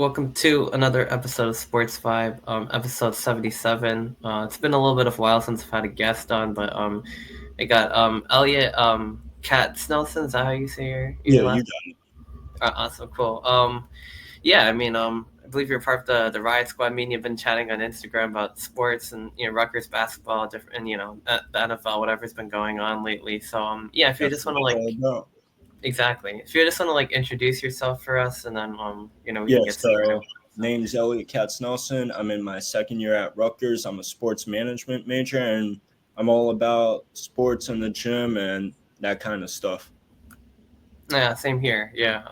Welcome to another episode of SportsVibe, episode 77. It's been a little bit of a while since I've had a guest on, but I got Eliot Katsnelson. Is that how you say Yeah, your you last? got it. Awesome, cool. Yeah, I believe you're part of the Riot Squad. I mean, you've been chatting on Instagram about sports and Rutgers basketball, different, and the NFL, whatever's been going on lately. So yeah, if you That's just what want to it's all like about. exactly, if you just want to like introduce yourself for us, and then we Yeah, can get started. so name's Eliot Katsnelson. I'm in my second year at Rutgers. I'm a sports management major, and I'm all about sports in the gym and that kind of stuff. Yeah, same here. Yeah.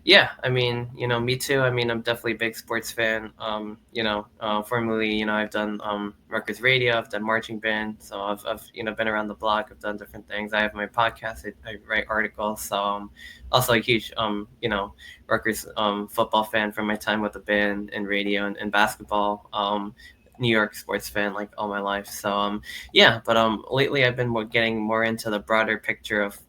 Yeah, me too. I'm definitely a big sports fan. Formerly, I've done Rutgers radio, I've done marching band, so I've been around the block. I've done different things. I have my podcast. I write articles. So also a huge Rutgers football fan from my time with the band and radio and basketball. New York sports fan like all my life. So yeah, but lately I've been getting more into the broader picture of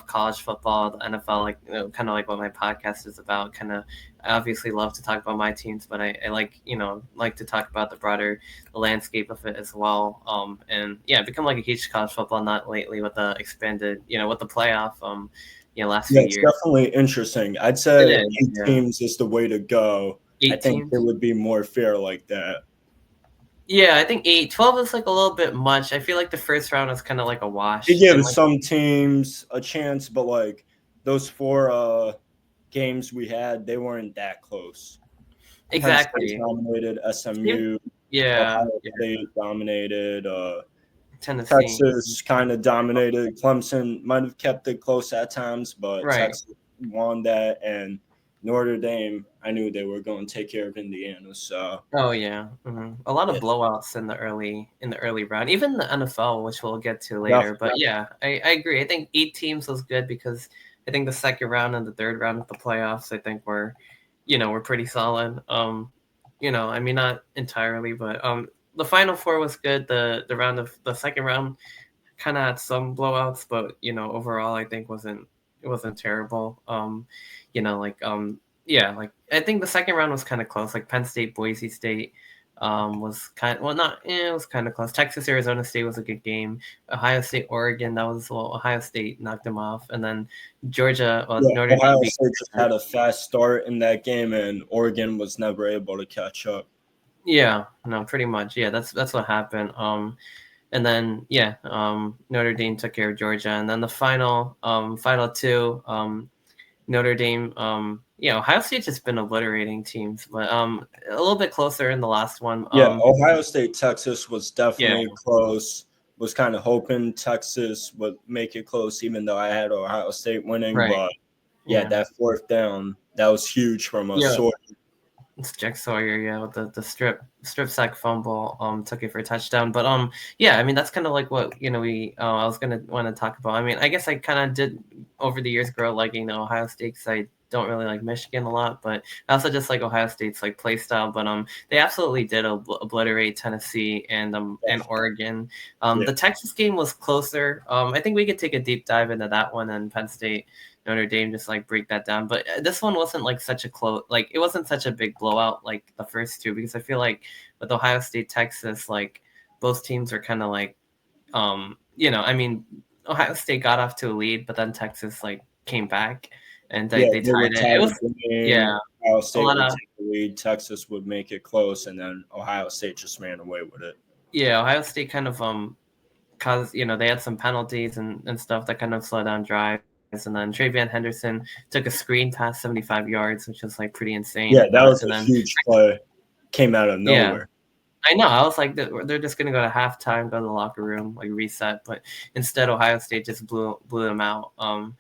college football, the NFL, like kind of like what my podcast is about. Kind of, I obviously love to talk about my teams, but I like like to talk about the broader landscape of it as well. And yeah, I've become like a huge college football nut lately with the expanded, with the playoff. Last Yeah, few it's years. definitely interesting. I'd It say is, eight yeah. teams is the way to go. I 8 think it teams. would be more fair like that. Yeah, I think 8, 12 is like a little bit much. I feel like the first round is kind of like a It wash, and gives like some teams a chance, but like those four games we had, they weren't that close. Penn State exactly. dominated, Even- SMU, Yeah, Ohio yeah, State dominated, Tennessee. Texas kind of dominated. Clemson might have kept it close at times, but Right. Texas won that. And Notre Dame, I knew they were going to take care of Indiana. So, Oh yeah. A lot of yeah, blowouts in the early round. Even the NFL, which we'll get to later. definitely. But yeah, I agree. I think 8 teams was good because I think the second round and the third round of the playoffs, I think were pretty solid. Not entirely, but the final four was good. The second round kind of had some blowouts, but overall I think it wasn't terrible. Yeah, like I think the second round was kind of close. Like Penn State, Boise State was kind of, well, not it was kind of close. Texas, Arizona State was a good game. Ohio State, Oregon, that was, well, Ohio State knocked them off, and then Georgia, well, Yeah, Notre Dame Ohio beat. State just had a fast start in that game, and Oregon was never able to catch up. Yeah, no, pretty much. Yeah, that's what happened. And then yeah, Notre Dame took care of Georgia, and then the final two, Notre Dame, Ohio State's just been obliterating teams, but a little bit closer in the last one. Yeah, Ohio State, Texas was Yeah, definitely close. Was kind of hoping Texas would make it close, even though I had Ohio State winning. right. But yeah, Yeah, that fourth down, that was huge from a yeah. sort. It's Jack Sawyer, yeah, with the strip sack fumble, took it for a touchdown. But yeah, that's kind of like what we I was gonna want to talk about. I guess I kind of did over the years grow liking the Ohio State, because I don't really like Michigan a lot, but I also just like Ohio State's like play style. But they absolutely did obliterate Tennessee and Oregon. Yeah, The Texas game was closer. I think we could take a deep dive into that one, and Penn State, Notre Dame, just like break that down. But this one wasn't like such a close, like it wasn't such a big blowout like the first two, because I feel like with Ohio State, Texas, like both teams are kind of like, Ohio State got off to a lead, but then Texas like came back and they, yeah, they they tied would it. tie It was, the game. yeah, Ohio a State lot would of, take the lead. Texas would make it close, and then Ohio State just ran away with it. yeah, Ohio State kind of caused, they had some penalties and stuff that kind of slowed down drives. And then Travion Henderson took a screen pass 75 yards, which was like pretty insane. Yeah, that was And a then, huge play. Came out of yeah, nowhere. I know. I was like, they're just gonna go to halftime, go to the locker room, like reset. But instead, Ohio State just blew them out. Well,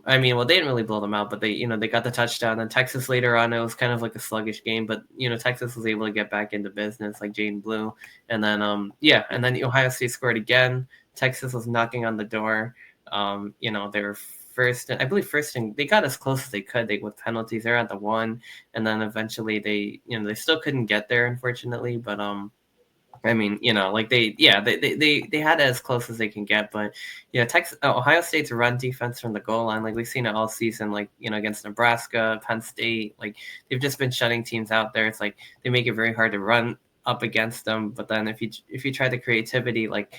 they didn't really blow them out, but they got the touchdown. And Texas later on, it was kind of like a sluggish game, but Texas was able to get back into business, like Jaden Blue, and then and then Ohio State scored again. Texas was knocking on the door. They were first, and I believe first, and they got as close as they could. They with penalties, they're at the one, and then eventually they still couldn't get there, unfortunately, but I mean, like they had it as close as they can get, but Ohio State's run defense from the goal line, like we've seen it all season, like against Nebraska, Penn State, like they've just been shutting teams out there. It's like they make it very hard to run up against them. But then if you try the creativity, like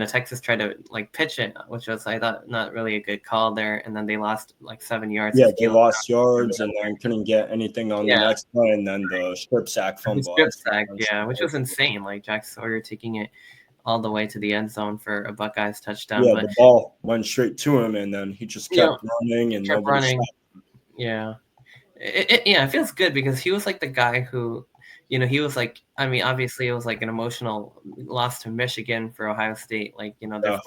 Texas tried to like pitch it, which was I thought not really a good call there, and then they lost like 7 yards Yeah, to they Keel. lost yards and then couldn't get anything on the Yeah, next play, and then the strip sack the fumble. strip sack, yeah, which was insane. Like Jack Sawyer taking it all the way to the end zone for a Buckeyes touchdown. Yeah, But the ball went straight to him, and then he just yeah, kept running, and kept nobody running. stopped. Yeah, it feels good because he was like the guy who, he was like, I mean, obviously it was like an emotional loss to Michigan for Ohio State, like their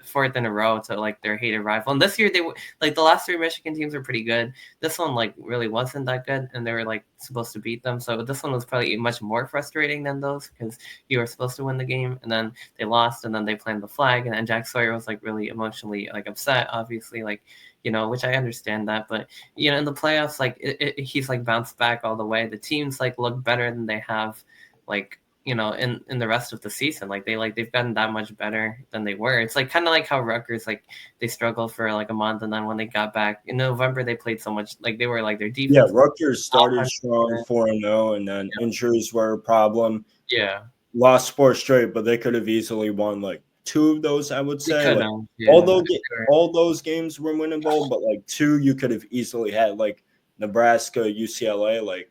fourth in a row to like their hated rival. And this year they were like the last three Michigan teams were pretty good. This one like really wasn't that good, and they were like supposed to beat them. So this one was probably much more frustrating than those because you were supposed to win the game, and then they lost, and then they planted the flag, and then Jack Sawyer was like really emotionally like upset, obviously, like which I understand that, but in the playoffs, like he's like bounced back all the way. The teams like look better than they have, like in the rest of the season. Like they've gotten that much better than they were. It's like kind of like how Rutgers like they struggled for like a month, and then when they got back in November, they played so much. Like they were like their Yeah, defense, Rutgers started offense, strong 4-0, and then injuries were a problem. yeah, Lost 4 straight, but they could have easily won like 2 of those, I would they say. could Like have, yeah, although all those games were winnable, but like 2 you could have easily had, like Nebraska, UCLA. Like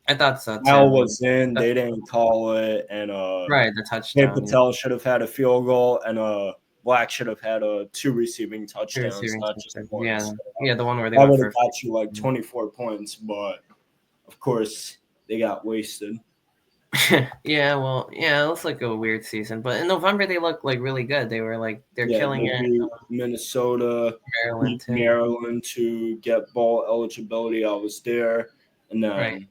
I thought so Al too. was in, they didn't call it, and Right, the Hey touchdown, yeah, Patel should have had a field goal, and Black should have had 2 receiving the touchdowns, receiving not just touchdown, one. yeah, So yeah, the one where they that went would have for. got you like 24 points, but of course they got wasted. Yeah, well, yeah, it looks like a weird season, but in November they look like really good. They were like they're Yeah, killing they it. beat Minnesota, Maryland beat too, Maryland to get bowl eligibility. I was there, and right? then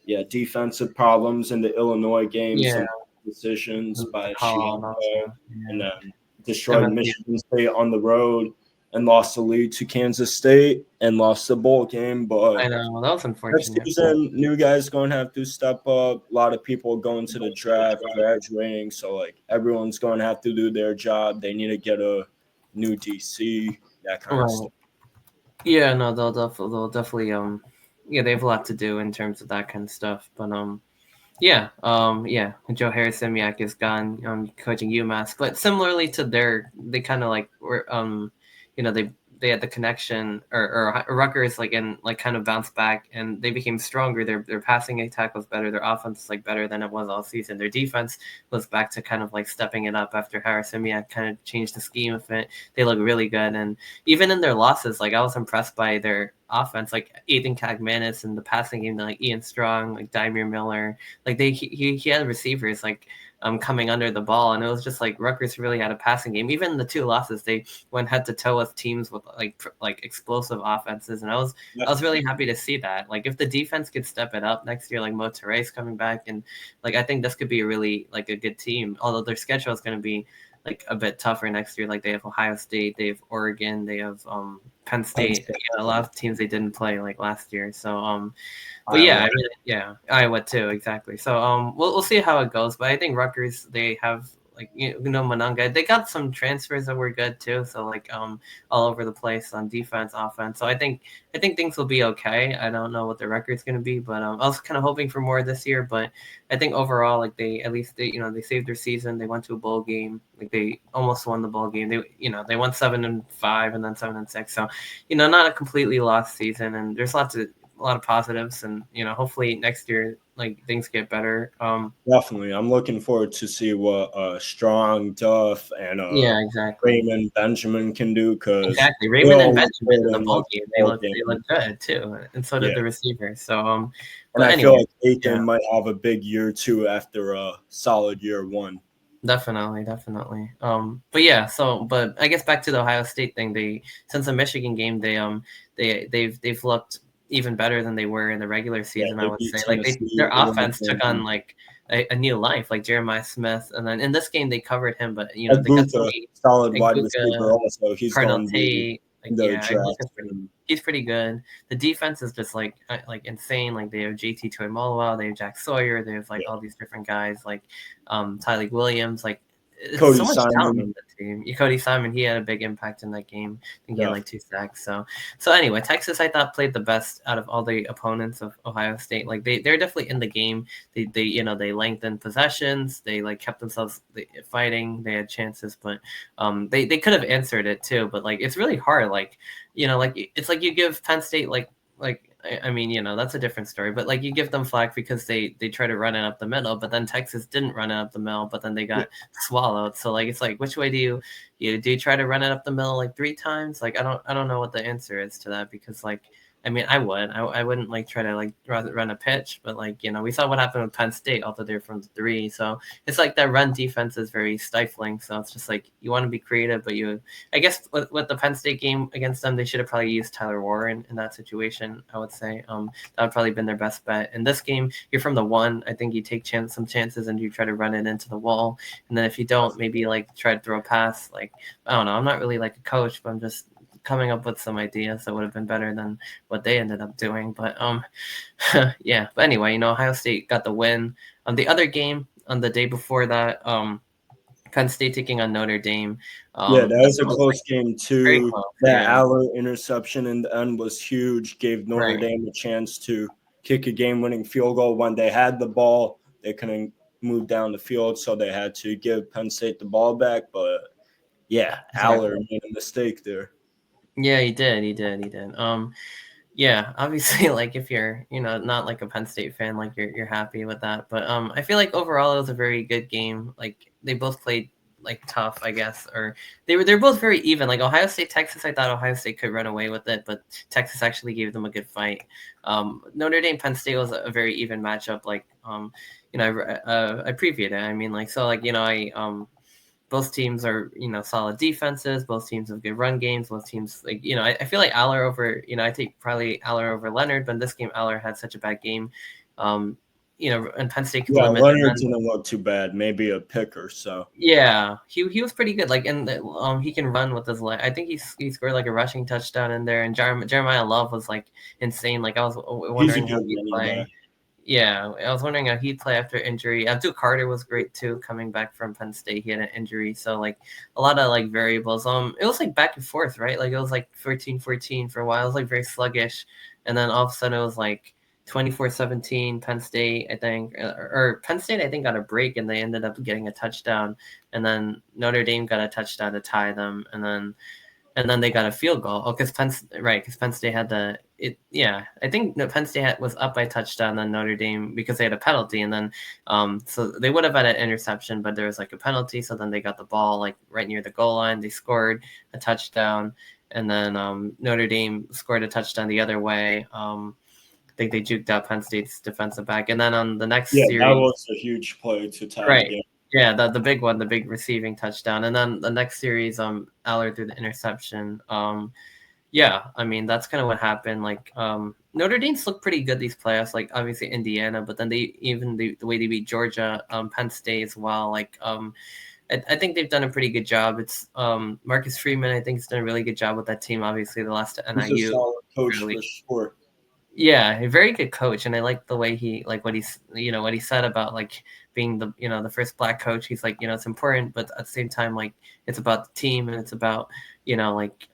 yeah, defensive problems in the Illinois game, Yeah, some decisions by called Shianko, also. and Yeah, then destroyed MSU. Michigan State on the road and lost the lead to Kansas State and lost the bowl game. I But know that was next unfortunate. season, new guys going to have to step up. A lot of people going to the draft, graduating, so like everyone's going to have to do their job. They need to get a new DC, that kind of Right. stuff. Yeah, no, they'll definitely yeah, they have a lot to do in terms of that kind of stuff. But yeah, Joe Harris-Semiak is gone, coaching UMass. But similarly to they kind of like were, they had the connection, or Rutgers like and like kind of bounced back, and they became stronger. Their passing attack was better. Their offense is like better than it was all season. Their defense was back to kind of like stepping it up after Harris-Semiak kind of changed the scheme of it. They look really good, and even in their losses, like I was impressed by their offense, like Ethan Kagmanis in the passing game, like Ian Strong, like Dymere Miller, like he had receivers like coming under the ball, and it was just like Rutgers really had a passing game. Even the two losses, they went head to toe with teams with like explosive offenses, and I was really happy to see that. Like if the defense could step it up next year, like Motore's coming back, and like I think this could be a really like a good team. Although their schedule is going to be like a bit tougher next year. Like they have Ohio State, they have Oregon, they have Penn State. A lot of teams they didn't play like last year. So but yeah, Iowa. I mean, yeah, Iowa too, exactly. So we'll see how it goes. But I think Rutgers, they have like Monanga. They got some transfers that were good too. So like all over the place on defense, offense. So I think things will be okay. I don't know what the record's going to be, but I was kind of hoping for more this year. But I think overall, like they at least they saved their season. They went to a bowl game. Like they almost won the bowl game. They won 7-5 and then 7-6. So not a completely lost season. And there's a lot of positives, and hopefully next year like things get better. Definitely. I'm looking forward to see what Strong, Duff, and Yeah, exactly. Raymond Benjamin can do, because Exactly. they Raymond and all look Benjamin in good the in bowl like the game, they bowl look they look game. good too, and so did Yeah. the receivers. So And but I feel anyway, like yeah, Ethan might have a big year too after a solid year 1. definitely. But yeah, but I guess back to the Ohio State thing. Since the Michigan game, they've looked even better than they were in the regular Yeah, season. I they would beat say like Tennessee. their They won offense the took on game. like a new life, like Jeremiah Smith, and then in this game they covered him, but they got some Aguka, solid wide receiver Iguka, also. He's Cardinal going to be Tate. Like the yeah, draft. And he's pretty good. The defense is just like insane. Like they have JT Tuimoloau, they have Jack Sawyer, they have like yeah, all these different guys like Tyleik Williams. Like it's Cody so much talent Simon. on the team. Cody Simon, he had a big impact in that game. I think he had Yeah, like 2 sacks. So anyway, Texas I thought played the best out of all the opponents of Ohio State. Like they're definitely in the game. They they lengthened possessions. They like kept themselves fighting. They had chances, but they could have answered it too. But like it's really hard. Like like it's like you give Penn State I mean, that's a different story. But like you give them flack because they try to run it up the middle, but then Texas didn't run it up the middle, but then they yeah, got swallowed. So like it's like which way do you try to run it up the middle like 3 times? Like I don't know what the answer is to that because like I mean I wouldn't like try to like run a pitch, but like we saw what happened with Penn State, although they're from 3. So it's like that run defense is very stifling. So it's just like you want to be creative, but I guess with the Penn State game against them, they should have probably used Tyler Warren in that situation. I would say that would probably been their best bet. In this game, you're from the 1. I think you take some chances and you try to run it into the wall, and then if you don't, maybe like try to throw a pass. Like I don't know, I'm not really like a coach, but I'm just coming up with some ideas that would have been better than what they ended up doing. But yeah. But anyway, Ohio State got the win. On the other game on the day before that, Penn State taking on Notre Dame. yeah, that was a Was like close game very too. close. That Yeah. Aller interception in the end was huge. Gave Notre Right. Dame a chance to kick a game-winning field goal when they had the ball. They couldn't move down the field, so they had to give Penn State the ball back. But yeah, Aller Exactly. made a mistake there. Yeah, he did. He did. He did. Yeah, obviously, like if you're, not like a Penn State fan, like you're happy with that. But I feel like overall it was a very good game. Like they both played like tough, I guess, or they're both very even. Like Ohio State, Texas, I thought Ohio State could run away with it, but Texas actually gave them a good fight. Notre Dame, Penn State was a very even matchup. Like I previewed it. I mean, like so, like both teams are solid defenses. Both teams have good run games. Both teams I feel like Aller over I take probably Aller over Leonard, but in this game Aller had such a bad game. Um, and Penn State could Yeah, limit the Leonard run. didn't look too bad. Maybe a pick or so. Yeah, he was pretty good. Like and he can run with his leg. I think he scored like a rushing touchdown in there. And Jeremiah Love was like insane. Like I was He's a wondering how good he'd running play. back. Yeah, I was wondering how he'd play after injury. Abdul Carter was great too, coming back from Penn State. He had an injury, so like a lot of like variables. It was like back and forth, right? Like it was like 14-14 for a while. It was like very sluggish, and then all of a sudden it was like 24-17 Penn State, I think, or Penn State I think got a break and they ended up getting a touchdown, and then Notre Dame got a touchdown to tie them, and then they got a field goal. Oh, because Penn State had yeah, I think Penn State was up by a touchdown, then Notre Dame because they had a penalty, and then so they would have had an interception, but there was like a penalty, so then they got the ball like right near the goal line. They scored a touchdown, and then Notre Dame scored a touchdown the other way. I think they juked out Penn State's defensive back, and then on the next Yeah, that series, was a huge play to tie the right. game. Yeah, the big one, the big receiving touchdown, and then the next series, Allard threw the interception. Yeah, I mean that's kind of what happened. Like Notre Dame's looked pretty good these playoffs. Like obviously Indiana, but then the way they beat Georgia, Penn State as well. Like I think they've done a pretty good job. It's Marcus Freeman. I think has done a really good job with that team. Obviously, the last to He's a NIU. solid coach Really, for sure. yeah, a very good coach, and I like the way he like what he's what he said about like being the the first black coach. He's like it's important, but at the same time like it's about the team and it's about like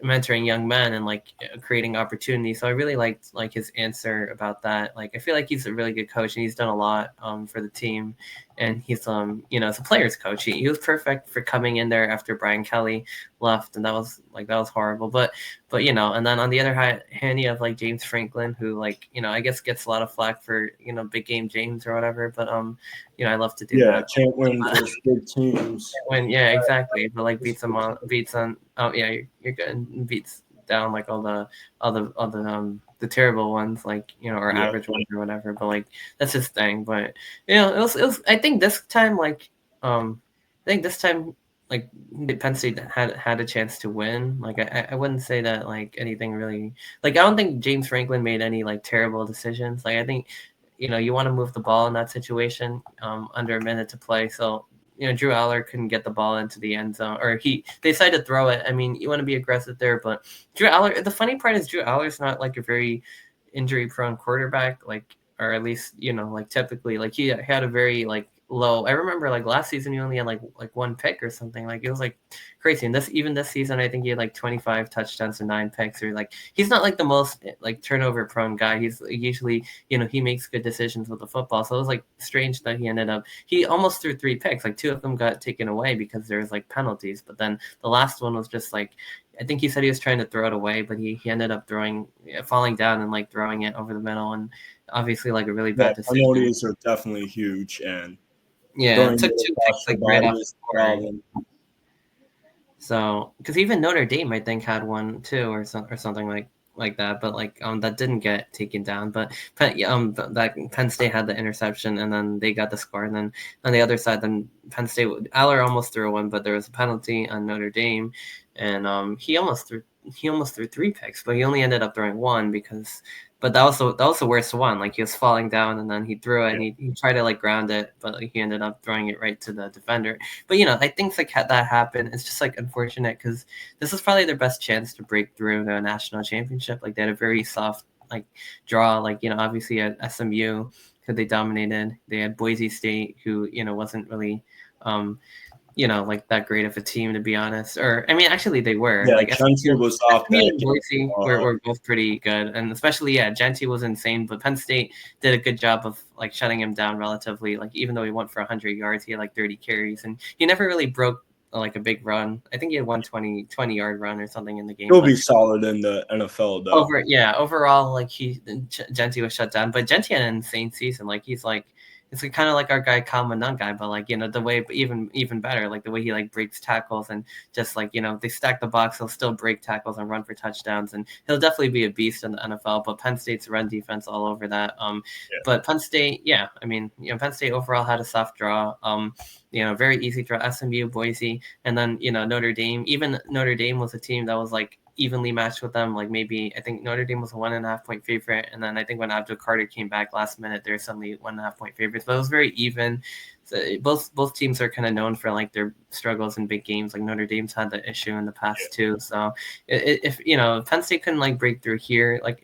mentoring young men and like creating opportunities. So I really liked like his answer about that. Like I feel like he's a really good coach and he's done a lot for the team, and he's as a players coach. He was perfect for coming in there after Brian Kelly left, and that was horrible, but and then on the other hand, you have like James Franklin, who like I guess gets a lot of flack for big game James or whatever. But I love to do Yeah, that. can't win versus big teams. When yeah, exactly. But like beats on. Oh yeah, you're good. Beats down like all the terrible ones, like or Yeah, average ones or whatever. But like that's his thing. But it was. I think this time like Penn State had a chance to win. Like I wouldn't say that like anything really like I don't think James Franklin made any like terrible decisions. Like I think you want to move the ball in that situation under a minute to play. So Drew Aller couldn't get the ball into the end zone, or they decided to throw it. I mean, you want to be aggressive there, but Drew Aller. The funny part is Drew Aller's not like a very injury prone quarterback, like, or at least like typically, like he had a very like low. I remember like last season he only had like one pick or something. Like it was like crazy. And this season I think he had like 25 touchdowns and 9 picks. Or like he's not like the most like turnover prone guy. He's usually he makes good decisions with the football. So it was like strange that he almost threw 3 picks. Like 2 of them got taken away because there was like penalties. But then the last one was just like, I think he said he was trying to throw it away, but he ended up falling down and like throwing it over the middle, and obviously like a really Yeah, bad decision. penalties are definitely huge, and Yeah, it throwing took it 2 picks across your like right body off is the a board. problem. So, because even Notre Dame, I think, had one too, or something like that. But like that didn't get taken down. But that Penn State had the interception, and then they got the score. And then on the other side, then Penn State, Aller almost threw one, but there was a penalty on Notre Dame, and he almost threw 3 picks, but he only ended up throwing one because. But that was the worst one. Like he was falling down, and then he threw it, Yeah, and he tried to like ground it, but like, he ended up throwing it right to the defender. But I think like that happened. It's just like unfortunate because this is probably their best chance to break through the national championship. Like they had a very soft like draw. Like obviously at SMU, because they dominated. They had Boise State, who wasn't really um, like that great of a team, to be honest. Or I mean, actually, they were yeah, like Chauncey was off SMU that and game. Boise were both pretty good, and especially Genty was insane. But Penn State did a good job of like shutting him down relatively. Like even though he went for 100 yards, he had like 30 carries, and he never really broke like a big run. I think he had 120 yard run or something in the game, He'll but be solid in the NFL though. overall, like Genty was shut down, but Genty had an insane season. Like he's like it's kind of like our guy Kyle guy, but like the way even better, like the way he like breaks tackles and just like they stack the box, he'll still break tackles and run for touchdowns, and he'll definitely be a beast in the NFL. But Penn State's run defense all over that. Yeah, But Penn State, yeah, I mean Penn State overall had a soft draw. Very easy draw. SMU, Boise, and then Notre Dame. Even Notre Dame was a team that was like evenly matched with them. Like maybe I think Notre Dame was a 1.5 point favorite, and then I think when Abdul Carter came back last minute, they're suddenly 1.5 point favorites. But it was very even. So both teams are kind of known for like their struggles in big games. Like Notre Dame's had the issue in the past too. So if Penn State couldn't like break through here, like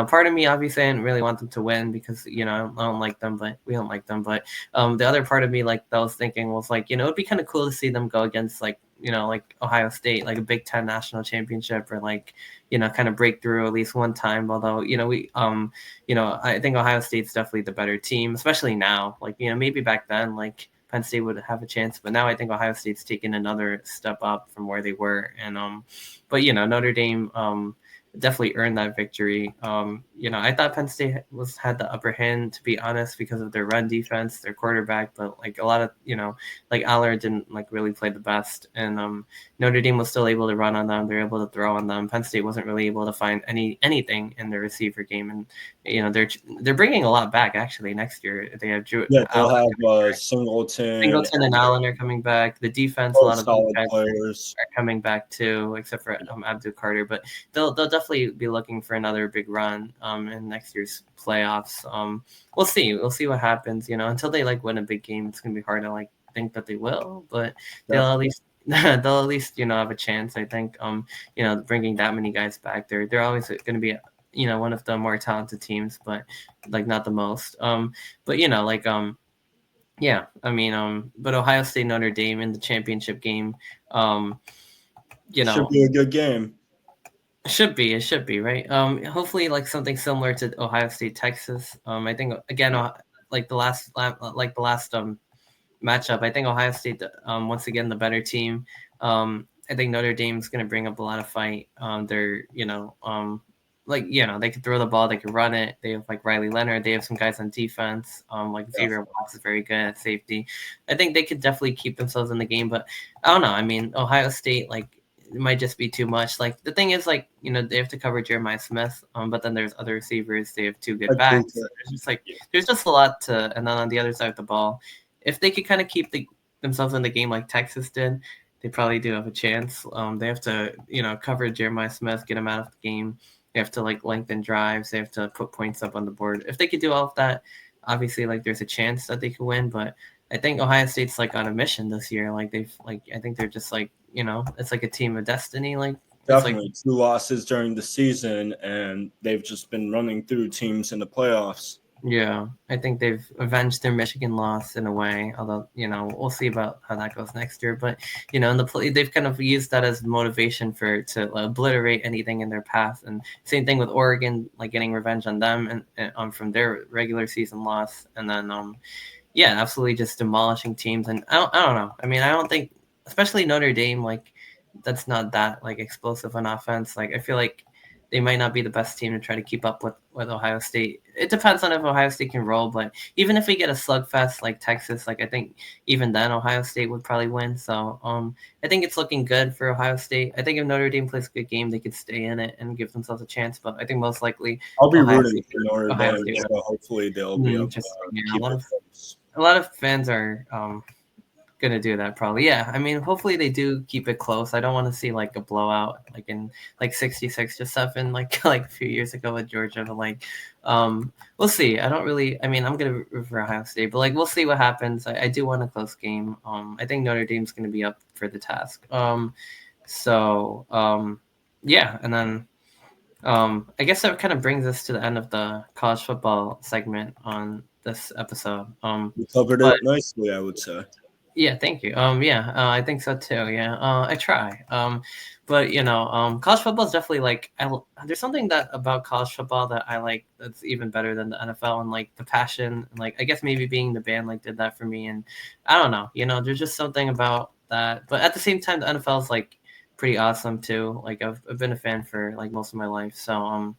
part of me obviously I didn't really want them to win because I don't like them, but we don't like them. But the other part of me like that was thinking was like it'd be kind of cool to see them go against like like Ohio State, like a Big Ten national championship, or like kind of break through at least one time. Although I think Ohio State's definitely the better team, especially now. Like maybe back then like Penn State would have a chance, but now I think Ohio State's taken another step up from where they were. And but Notre Dame definitely earned that victory. I thought Penn State had the upper hand, to be honest, because of their run defense, their quarterback, but like a lot of like Aller didn't like really play the best, and Notre Dame was still able to run on them. They're able to throw on them. Penn State wasn't really able to find anything in their receiver game, and they're bringing a lot back actually next year. They have Drew yeah, they'll Allen. have Singleton, Singleton and Allen are coming back. The defense, a both lot of those solid guys players. are coming back too, except for Abdul Carter. But they'll definitely be looking for another big run in next year's playoffs. We'll see. We'll see what happens. Until they like win a big game, it's gonna be hard to like think that they will, but they'll at Definitely. least have a chance. I think bringing that many guys back, they're always going to be one of the more talented teams, but like not the most. But yeah, I mean, but Ohio State Notre Dame in the championship game, um, you Should know, be a good game. it should be right. Hopefully, like something similar to Ohio State Texas. I think again, like the last matchup, I think Ohio State once again the better team. I think Notre Dame's going to bring up a lot of fight. They're like they could throw the ball, they could run it. They have like Riley Leonard. They have some guys on defense. Like Xavier Definitely. Watts is very good at safety. I think they could definitely keep themselves in the game, but I don't know. I mean, Ohio State like it might just be too much. Like the thing is, like they have to cover Jeremiah Smith, but then there's other receivers. They have two good Agree backs. So to yeah. there's just a lot to. And then on the other side of the ball, if they could kind of keep themselves in the game like Texas did, they probably do have a chance. They have to cover Jeremiah Smith, get him out of the game. They have to like lengthen drives. They have to put points up on the board. If they could do all of that, obviously like there's a chance that they could win, but I think Ohio State's like on a mission this year. Like they've like I think they're just like it's like a team of destiny. Like it's like Definitely 2 losses during the season, and they've just been running through teams in the playoffs. yeah, I think they've avenged their Michigan loss in a way. Although we'll see about how that goes next year. But in the play, they've kind of used that as motivation to obliterate anything in their path. And same thing with Oregon, like getting revenge on them and from their regular season loss, and then yeah, absolutely just demolishing teams. And I don't know. I mean, I don't think, especially Notre Dame, like that's not that like explosive on offense. Like I feel like they might not be the best team to try to keep up with Ohio State. It depends on if Ohio State can roll, but even if we get a slugfest like Texas, like I think even then Ohio State would probably win. So I think it's looking good for Ohio State. I think if Notre Dame plays a good game, they could stay in it and give themselves a chance. But I think most likely I'll be Ohio rooting State for Notre Ohio Dame, State so hopefully they'll be able to just a keep lot it of close. fans are gonna do that probably. Yeah, I mean, hopefully they do keep it close. I don't want to see like a blowout, like in like 66-7, like like a few years ago with Georgia. But like, we'll see. I don't really. I mean, I'm gonna root for Ohio State, but like, we'll see what happens. I do want a close game. I think Notre Dame's gonna be up for the task. So yeah, and then. I guess that kind of brings us to the end of the college football segment on this episode. You covered But it nicely, I would say. yeah, thank you. Yeah, I think so too. Yeah, I try. But college football is definitely like there's something that about college football that I like that's even better than the NFL and like the passion and like I guess maybe being the band like did that for me and I don't know. There's just something about that. But at the same time, the NFL is like pretty awesome too. Like I've been a fan for like most of my life. So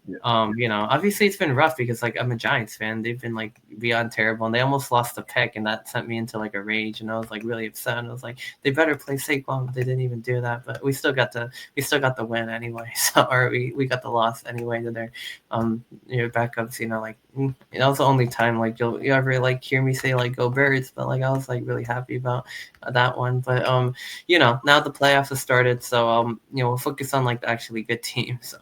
Yeah. obviously it's been rough because like I'm a Giants fan. They've been like beyond terrible, and they almost lost the pick, and that sent me into like a rage. And I was like really upset. And I was like, they better play Saquon. But they didn't even do that, but we still got the win anyway. So or we got the loss anyway to their backups. Like that was the only time like you ever like hear me say like go Birds, but like I was like really happy about that one. But now the playoffs have started, so we'll focus on like the actually good teams.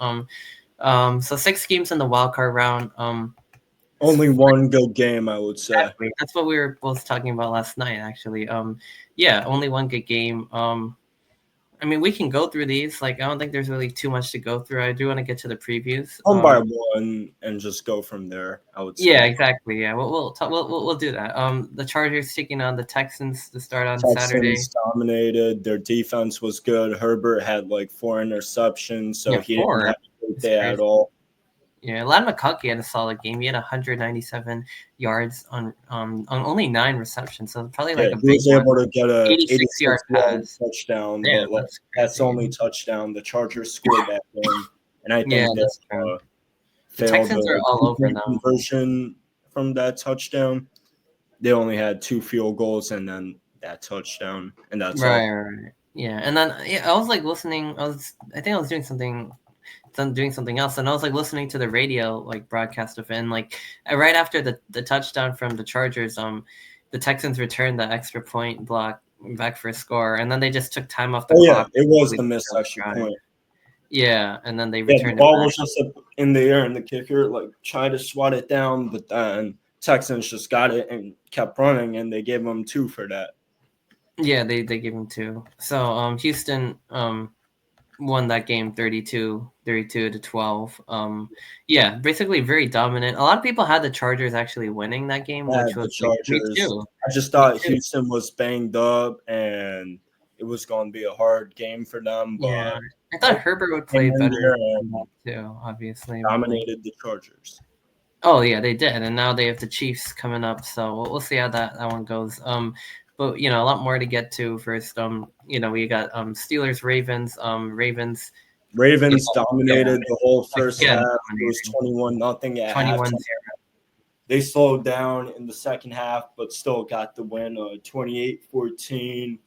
So 6 games in the wild card round. Only one good game, I would say. Exactly. That's what we were both talking about last night, actually. Yeah, only one good game. I mean, we can go through these. Like, I don't think there's really too much to go through. I do want to get to the previews. One by one and just go from there, I would say. Yeah, exactly. Yeah, we'll do that. The Chargers taking on the Texans to start on Saturday. Texans dominated. Their defense was good. Herbert had like 4 interceptions, so Yeah, he didn't 4. have a great It's day crazy. at all. Yeah, Ladd McConkey had a solid game. He had 197 yards on only 9 receptions, so probably Yeah, like a he big was one. able to get a 86-yard 86-yard pass. touchdown, Yeah, but like that's that's the crazy. only touchdown the Chargers scored that game, and I Yeah, think they that's true. The failed Texans are the all over two-point them. conversion from that touchdown. They only had 2 field goals and then that touchdown, and that's all. Right. Yeah, and then I was like listening. I think I was doing something else, and I was like listening to the radio like broadcast of it. And like right after the touchdown from the Chargers, the Texans returned the extra point block back for a score, and then they just took time off the Oh yeah, clock. it was the missed extra point. Yeah, and then they Yeah, the returned it ball back. was just up in the air, and the kicker like tried to swat it down, but then Texans just got it and kept running, and they gave them 2 for that. Yeah, they gave him 2. So Houston won that game 32-12. Yeah, basically very dominant. A lot of people had the Chargers actually winning that game, Yeah, which the was like me Chargers. too. I just Me thought too. Houston was banged up, and it was going to be a hard game for them, Yeah. but I thought Herbert would came play in better there than that and too, obviously. But like dominated the Chargers. oh yeah, they did. And now they have the Chiefs coming up, so we'll see how that one goes. But a lot more to get to first. We got Steelers, Ravens, Ravens Ravens dominated the whole first again half. It was dominating 21-0 at 21-0. halftime. They slowed down in the second half, but still got the win 28-14.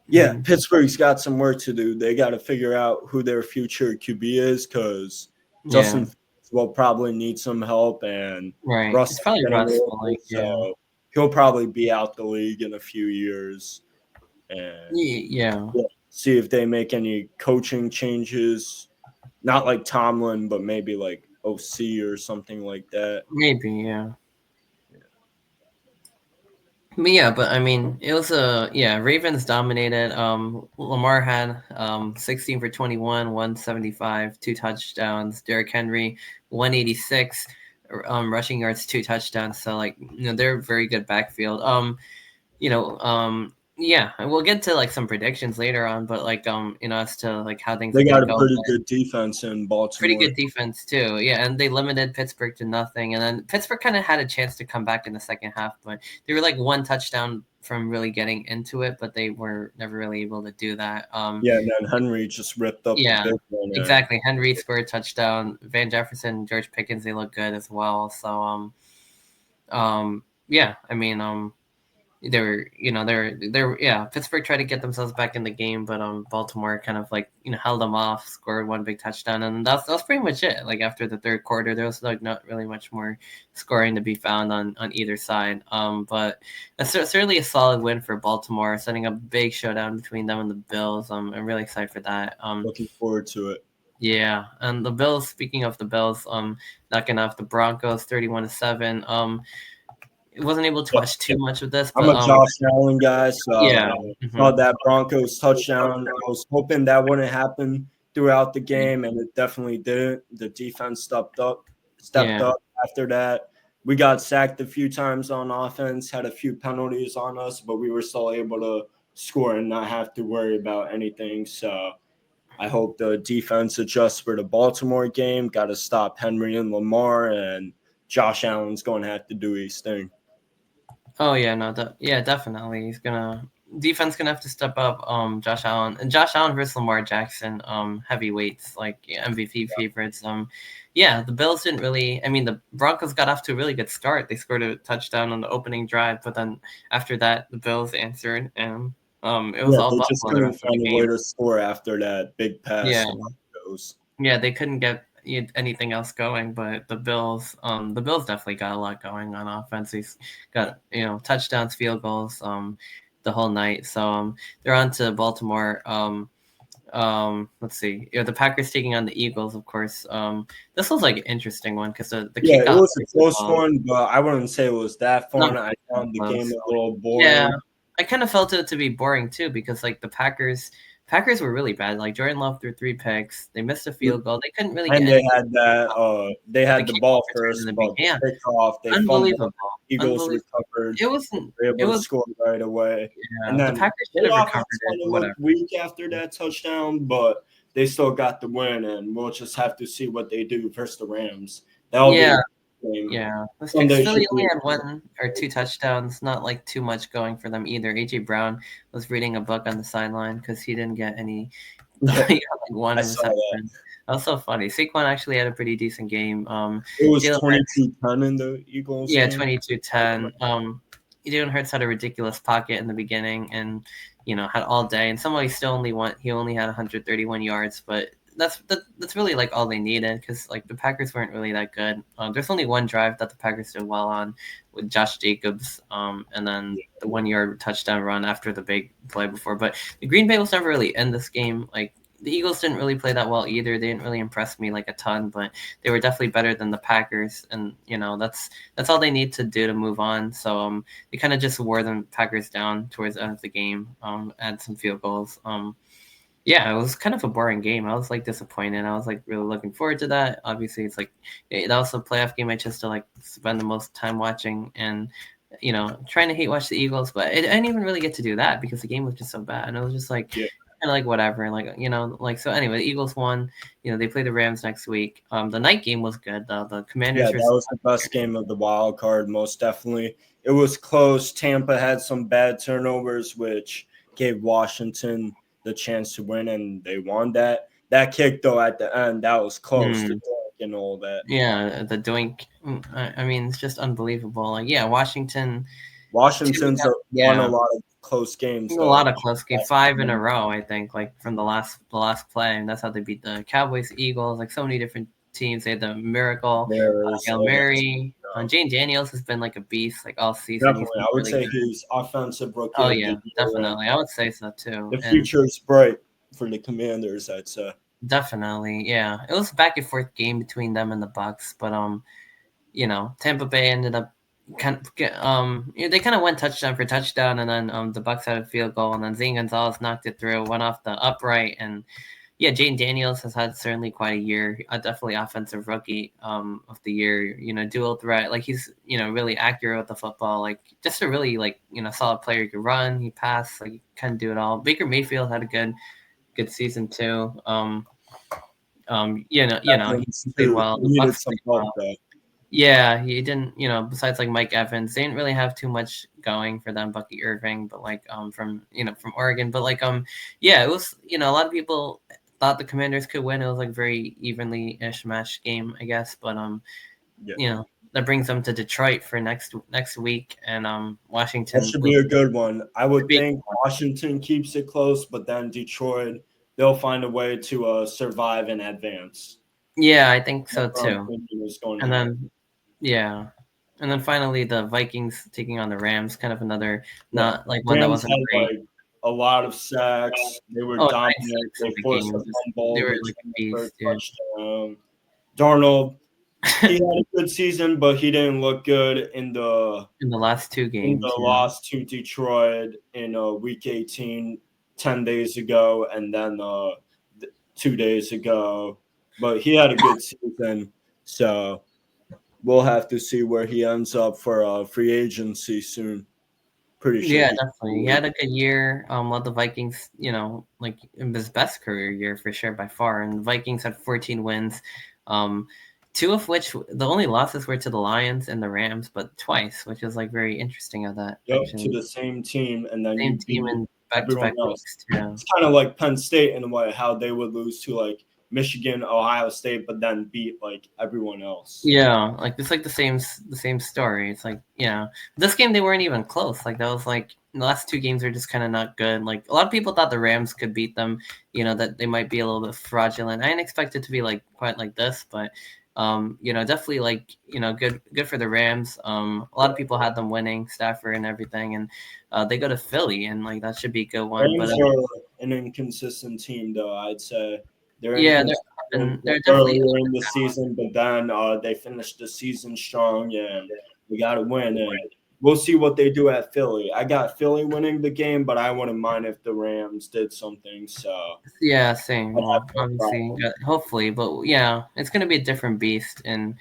Yeah, Mm-hmm. Pittsburgh's got some work to do. They got to figure out who their future QB is because Yeah, Justin will probably need some help, and right. Russ It's is probably getting Russ, older, but like yeah. so he'll probably be out the league in a few years. And Yeah. yeah, see if they make any coaching changes, not like Tomlin, but maybe like OC or something like that. Maybe, yeah. But yeah, but I mean, it was a yeah. Ravens dominated. Lamar had 16 for 21, 175, two touchdowns. Derrick Henry 186, rushing yards, two touchdowns. So like they're a very good backfield. You know, yeah, and we'll get to like some predictions later on, but like as to like how things are They gonna got a go. pretty good defense in Pretty Baltimore. good defense too. Yeah, and they limited Pittsburgh to nothing. And then Pittsburgh kind of had a chance to come back in the second half, but they were like one touchdown from really getting into it, but they were never really able to do that. Yeah, and then Henry just ripped up the Yeah, big one, and exactly. Henry scored a touchdown. Van Jefferson, George Pickens, they look good as well. So yeah, I mean they're yeah, Pittsburgh tried to get themselves back in the game, but Baltimore kind of like held them off, scored one big touchdown, and that's pretty much it. Like after the third quarter, there was like not really much more scoring to be found on either side. But it's certainly a solid win for Baltimore, setting up a big showdown between them and the Bills. I'm really excited for that. looking forward to it. Yeah, and the Bills. Speaking of the Bills, knocking off the Broncos 31-7. Wasn't able to Yeah, watch too much of this, I'm but a Josh Allen guy, so yeah. saw Mhm. that Broncos touchdown. I was hoping that wouldn't happen throughout the game, and it definitely didn't. The defense stepped Yeah. up after that. We got sacked a few times on offense, had a few penalties on us, but we were still able to score and not have to worry about anything. So I hope the defense adjusts for the Baltimore game. Got to stop Henry and Lamar, and Josh Allen's going to have to do his thing. Oh yeah, no, yeah, definitely. He's gonna defense gonna have to step up. Josh Allen and Josh Allen versus Lamar Jackson. Heavyweights like yeah, MVP favorites. Yeah, the Bills didn't really. I mean, the Broncos got off to a really good start. They scored a touchdown on the opening drive, but then after that, the Bills answered, and it was Yeah, all they just Buffalo the couldn't rest of the find a way game. to score after that big pass Yeah, to Broncos. yeah, they couldn't get anything else going, but the Bills definitely got a lot going on offense. He's got touchdowns, field goals, the whole night. So they're on to Baltimore. Let's see, the Packers taking on the Eagles, of course. This was like an interesting one because the Yeah, it kickoff was a was close one, but I wouldn't say it was that not fun. I that found the game close. a little Yeah, boring. I kind of felt it to be boring too because like the Packers were really bad. Like Jordan Love threw three picks. They missed a field goal. They couldn't really get And anything. they The had the kickoff ball return in first, the but the beginning. kickoff, they fumbled. Unbelievable. Eagles Unbelievable. recovered, It wasn't were it able to was score right away. And yeah, the then Packers should their have recovered offense it, kind of but whatever. looked weak after that touchdown, but they still got the win, and we'll just have to see what they do versus the Rams. That'll be Yeah, a game. yeah. That's true. 'Cause Sunday Philly should only be. had one or two touchdowns, not like too much going for them either. AJ Brown was reading a book on the sideline because he didn't get any Yeah, he got like one I saw that. reception. That was so funny. Saquon actually had a pretty decent game. It was Jalen Hurts 22-10 in the Eagles Yeah, game. 22-10. Jalen Hurts had a ridiculous pocket in the beginning and had all day and somehow he only had 131 yards, but that's really like all they needed because like the Packers weren't really that good. There's only one drive that the Packers did well on with Josh Jacobs, and then the 1 yard touchdown run after the big play before. But the Green Bay was never really in this game. Like the Eagles didn't really play that well either. They didn't really impress me like a ton, but they were definitely better than the Packers, and that's all they need to do to move on. So they kind of just wore the Packers down towards the end of the game, add some field goals. Yeah, it was kind of a boring game. I was like disappointed. I was like really looking forward to that. Obviously, it's like that was a playoff game. I just to like spend the most time watching and trying to hate watch the Eagles, but I didn't even really get to do that because the game was just so bad. And it was just like Yeah. kind of like whatever, like like so. Anyway, the Eagles won. They play the Rams next week. The night game was good though. The Yeah, Commanders that versus was the best game of the wild card, most definitely. It was close. Tampa had some bad turnovers, which gave Washington the chance to win, and they won that. That kick, though, at the end, that was close to Hmm. dunk and all that. Yeah, the doink. I mean, it's just unbelievable. Like, yeah, Washington. Washington's won a Yeah, lot of close games, a though. lot of close games, Last 5 in a game, row. I think, like from the last play, and that's how they beat the Cowboys, Eagles, like so many different teams. They had the miracle, Bears, Hail all that. Mary. Jane Daniels has been like a beast, like all season. He's Definitely. been I would really say good. he's offensive rookie Oh of the yeah, year, and definitely. I would say so too. the And future is bright for the Commanders, I'd say. definitely, yeah. It was a back and forth game between them and the Bucks, but Tampa Bay ended up they kind of went touchdown for touchdown, and then the Bucks had a field goal, and then Zane Gonzalez knocked it through, went off the upright, and yeah, Jane Daniels has had certainly quite a year. Definitely offensive rookie of the year. Dual threat. Like he's really accurate with the football. Like just a really solid player. He could run, he pass, like he kind of do it all. Baker Mayfield had a good season too. He Evans played too well. The needed Bucks some played help well. though. Yeah, he didn't. Besides like Mike Evans, they didn't really have too much going for them. Bucky Irving, but like from Oregon, but like yeah, it was a lot of people thought the Commanders could win. It was like very evenly ish matched game, I guess. But Yeah, that brings them to Detroit for next week, and that Washington should will be a good one. I would be. think Washington keeps it close, but then Detroit they'll find a way to survive and advance. Yeah, I think That's so what I'm too. thinking is going to And happen. then yeah, and then finally the Vikings taking on the Rams, kind of another Yeah, not like one that Rams wasn't had great. like a lot of sacks. They were Oh, 9 dominant. sacks in They the forced a game. They fumble, were which like a for a beast, dude. touchdown. Darnold, he had a good season, but he didn't look good In the last two in the games, yeah. loss to Detroit in week 18, 10 days ago, and then 2 days ago. But he had a good season, so we'll have to see where he ends up for free agency soon. Pretty sure Yeah, he's definitely. He leaving. had a good year. Led the Vikings, like in his best career year for sure by far. And the Vikings had 14 wins, um, two of which the only losses were to the Lions and the Rams, but twice, which is like very interesting of that Yep, to actually. the same team, and then Same you team beat in everyone back-to-back else. weeks too. It's kind of like Penn State in a way, how they would lose to like Michigan, Ohio State, but then beat like everyone else. Yeah, like it's like the same story. It's like this game they weren't even close. Like that was like the last two games are just kind of not good. Like a lot of people thought the Rams could beat them. That they might be a little bit fraudulent. I didn't expect it to be like quite like this, but definitely like good for the Rams. A lot of people had them winning Stafford and everything, and they go to Philly and like that should be a good one. But Rams are an inconsistent team, though. I'd say they're yeah, inconsistent they're definitely earlier in the season, but then they finished the season strong, and we got to win. And we'll see what they do at Philly. I got Philly winning the game, but I wouldn't mind if the Rams did something. So Yeah, same. I'd have Well, no obviously, problem. yeah, hopefully, but yeah, it's gonna be a different beast in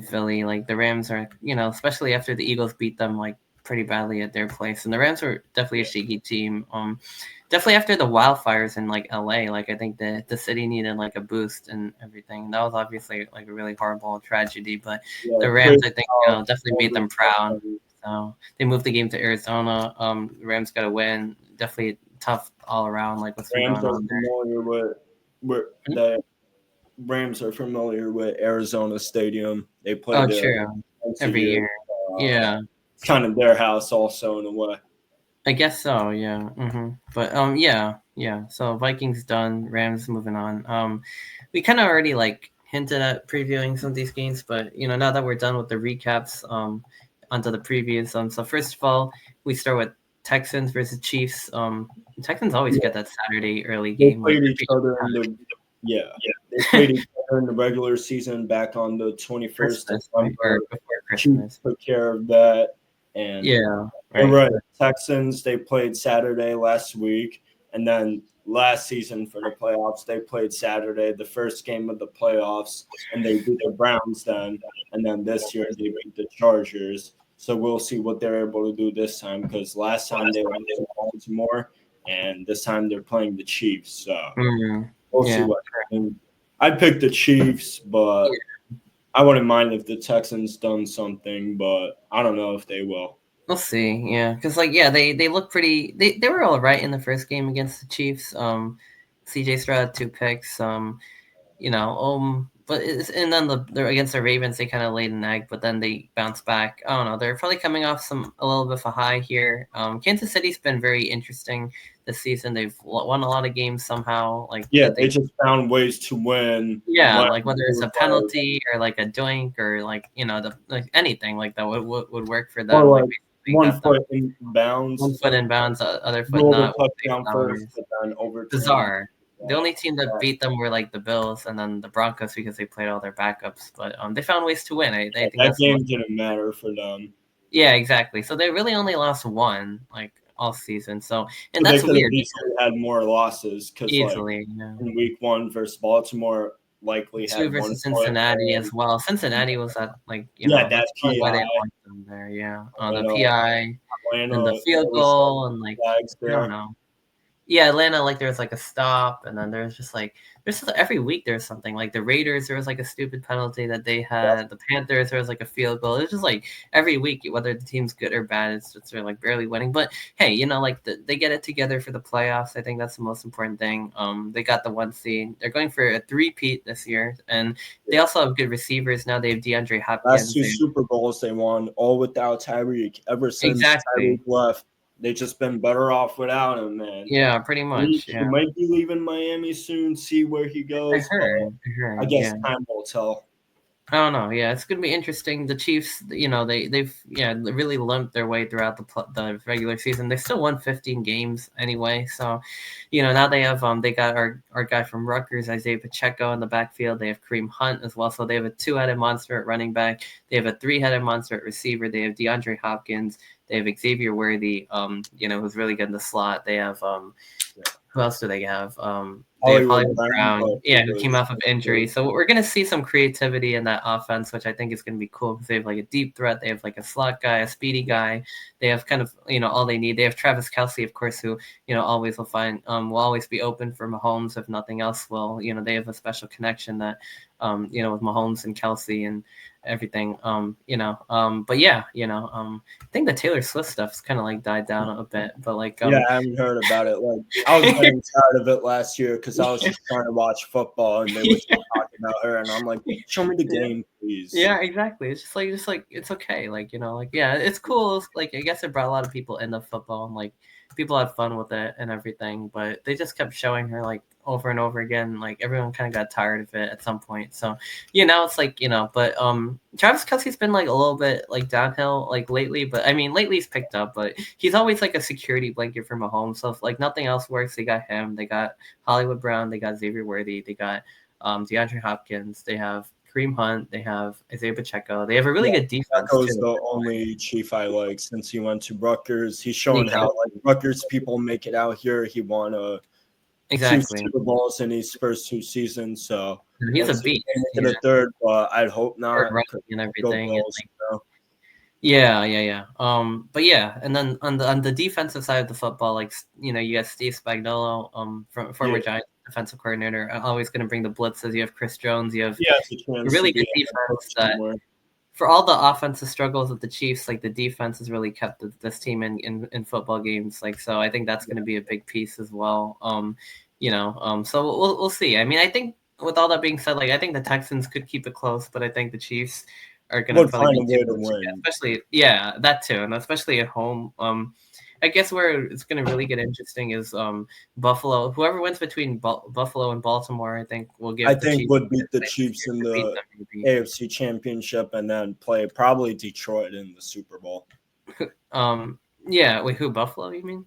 Philly. Like the Rams are, especially after the Eagles beat them like pretty badly at their place, and the Rams were definitely a Yeah, shaky team. Definitely after the wildfires in like LA, like I think the city needed like a boost and everything. That was obviously like a really horrible tragedy, but yeah. the Rams, Chris I think, House, definitely all made the them proud. So they moved the game to Arizona. The Rams got a win. Definitely tough all around. Like what's been Rams going are on there. familiar with the Rams are familiar with Arizona Stadium. They play Oh, there true. once a Every year. year. Yeah, It's kind of their house, also in a way. I guess so. Yeah. But yeah. So Vikings done. Rams moving on. We kind of already like hinted at previewing some of these games, but now that we're done with the recaps, onto the previews. So first of all, we start with Texans versus Chiefs. Texans always get that Saturday early They game. Like played each other in the yeah. They played each other in the regular season back on the 21st of Christmas, right? Or November. before Chiefs Christmas. took care of that, and Yeah. you're Right. right. Texans they played Saturday last week, and then last season for the playoffs they played Saturday, the first game of the playoffs, and they beat the Browns then, and then this year they beat the Chargers. So we'll see what they're able to do this time because last time they went to Baltimore, and this time they're playing the Chiefs. So Mm, we'll see yeah. what happens. I'd pick the Chiefs, but I wouldn't mind if the Texans done something, but I don't know if they will. We'll see, yeah, because like they look pretty. They were all right in the first game against the Chiefs. CJ Stroud had 2 picks. But and then they're against the Ravens. They kind of laid an egg, but then they bounced back. I don't know. They're probably coming off a little bit of a high here. Kansas City's been very interesting this season. They've won a lot of games somehow. Like Yeah, I they think just found ways to win yeah, when like whether it it's a was like, penalty or like a doink or like like anything like that would work for or them. Like like basically one got them foot in one bounds, foot in bounds, other foot rule the not. touchdown first, Flowers. but then overturned. Bizarre. The Yeah, only team that beat them were like the Bills and then the Broncos because they played all their backups. But they found ways to win. I think that that's the game most. didn't matter for them. Yeah, exactly. So they really only lost one like all season. So and So they that's could have weird easily because had more losses because, like, easily, yeah. in week one versus Baltimore, likely Two had one versus foot. Cincinnati And as well. Cincinnati was at like yeah, that that's probably why PI, they lost them there. Yeah, the Atlanta, PI and the Atlanta field always has goal and like flags I don't there. know. Yeah, Atlanta, like there was like a stop, and then there's just like there's just, every week there's something. Like the Raiders, there was like a stupid penalty that they Yep. had. The Panthers, there was like a field goal. It's just like every week, whether the team's good or bad, it's just they're like barely winning. But hey, like they get it together for the playoffs. I think that's the most important thing. They got the 1 seed. They're going for a three-peat this year, and they Yeah. also have good receivers now. They have DeAndre Last Hopkins. two Super Bowls they won, all without Tyreek. Ever since Tyreek Exactly. left, they just been better off without him, man. Yeah, pretty much. He Yeah, might be leaving Miami soon, see where he I goes, but heard. I I heard. guess Yeah. time will tell. I don't know. Yeah, it's gonna be interesting. The Chiefs, they really limped their way throughout the regular season. They still won 15 games anyway. So, now they got our guy from Rutgers, Isaiah Pacheco, in the backfield. They have Kareem Hunt as well. So they have a two-headed monster at running back. They have a three-headed monster at receiver. They have DeAndre Hopkins. They have Xavier Worthy, who's really good in the slot. They have Yeah. who else do they have? They have Hollywood Hollywood Brown, Brown, but he yeah, who came was off of injury. So we're gonna see some creativity in that offense, which I think is gonna be cool because they have like a deep threat. They have like a slot guy, a speedy guy. They have kind of all they need. They have Travis Kelsey, of course, who always will always be open for Mahomes if nothing else. Will they have a special connection that with Mahomes and Kelsey and everything. But yeah, I think the Taylor Swift stuff's kind of like died down a bit, but like yeah, I haven't heard about it. Like, I was getting tired of it last year because I was just trying to watch football and they were just talking about her, and I'm like, show me the Yeah. game, please. Yeah, exactly. It's just like it's okay. Like, like yeah, it's cool. Like I guess it brought a lot of people into football and like people had fun with it and everything, but they just kept showing her like over and over again. Like everyone kind of got tired of it at some point. So, it's like, but Travis Kelsey's been like a little bit like downhill like lately, but I mean lately he's picked up, but he's always like a security blanket for Mahomes. So if like nothing else works, they got him, they got Hollywood Brown, they got Xavier Worthy, they got DeAndre Hopkins, they have Kareem Hunt, they have Isaiah Pacheco. They have a really Yeah, good defense Pacheco is too. the only Chief I like since he went to Rutgers. He's showing how Exactly. like Rutgers people make it out here. He won two Exactly. Super Bowls in his first two seasons, so He's we'll a see if beast. they make Yeah. it a third, but I'd hope Third not. rookie and Go everything. And Bills, like you know? yeah, yeah, yeah. But yeah, and then on the defensive side of the football, like you got Steve Spagnuolo, from Yeah, former Giants defensive coordinator, always going to bring the blitzes. You have Chris Jones. You have he has a a chance to really be good a head defense coach that somewhere. for all the offensive struggles of the Chiefs, like the defense has really kept this team in football games. Like, so I think that's going to be a big piece as well. So we'll see. I mean, I think with all that being said, like I think the Texans could keep it close, but I think the Chiefs are going to Would probably find be a too way to much, win. especially yeah, that too, and especially at home. I guess where it's going to really get interesting is Buffalo. Whoever wins between Buffalo and Baltimore, I think will I give the think Chiefs would a beat the chance this Chiefs year in to beat the them maybe. AFC Championship and then play probably Detroit in the Super Bowl. Yeah, wait, who Buffalo? You mean?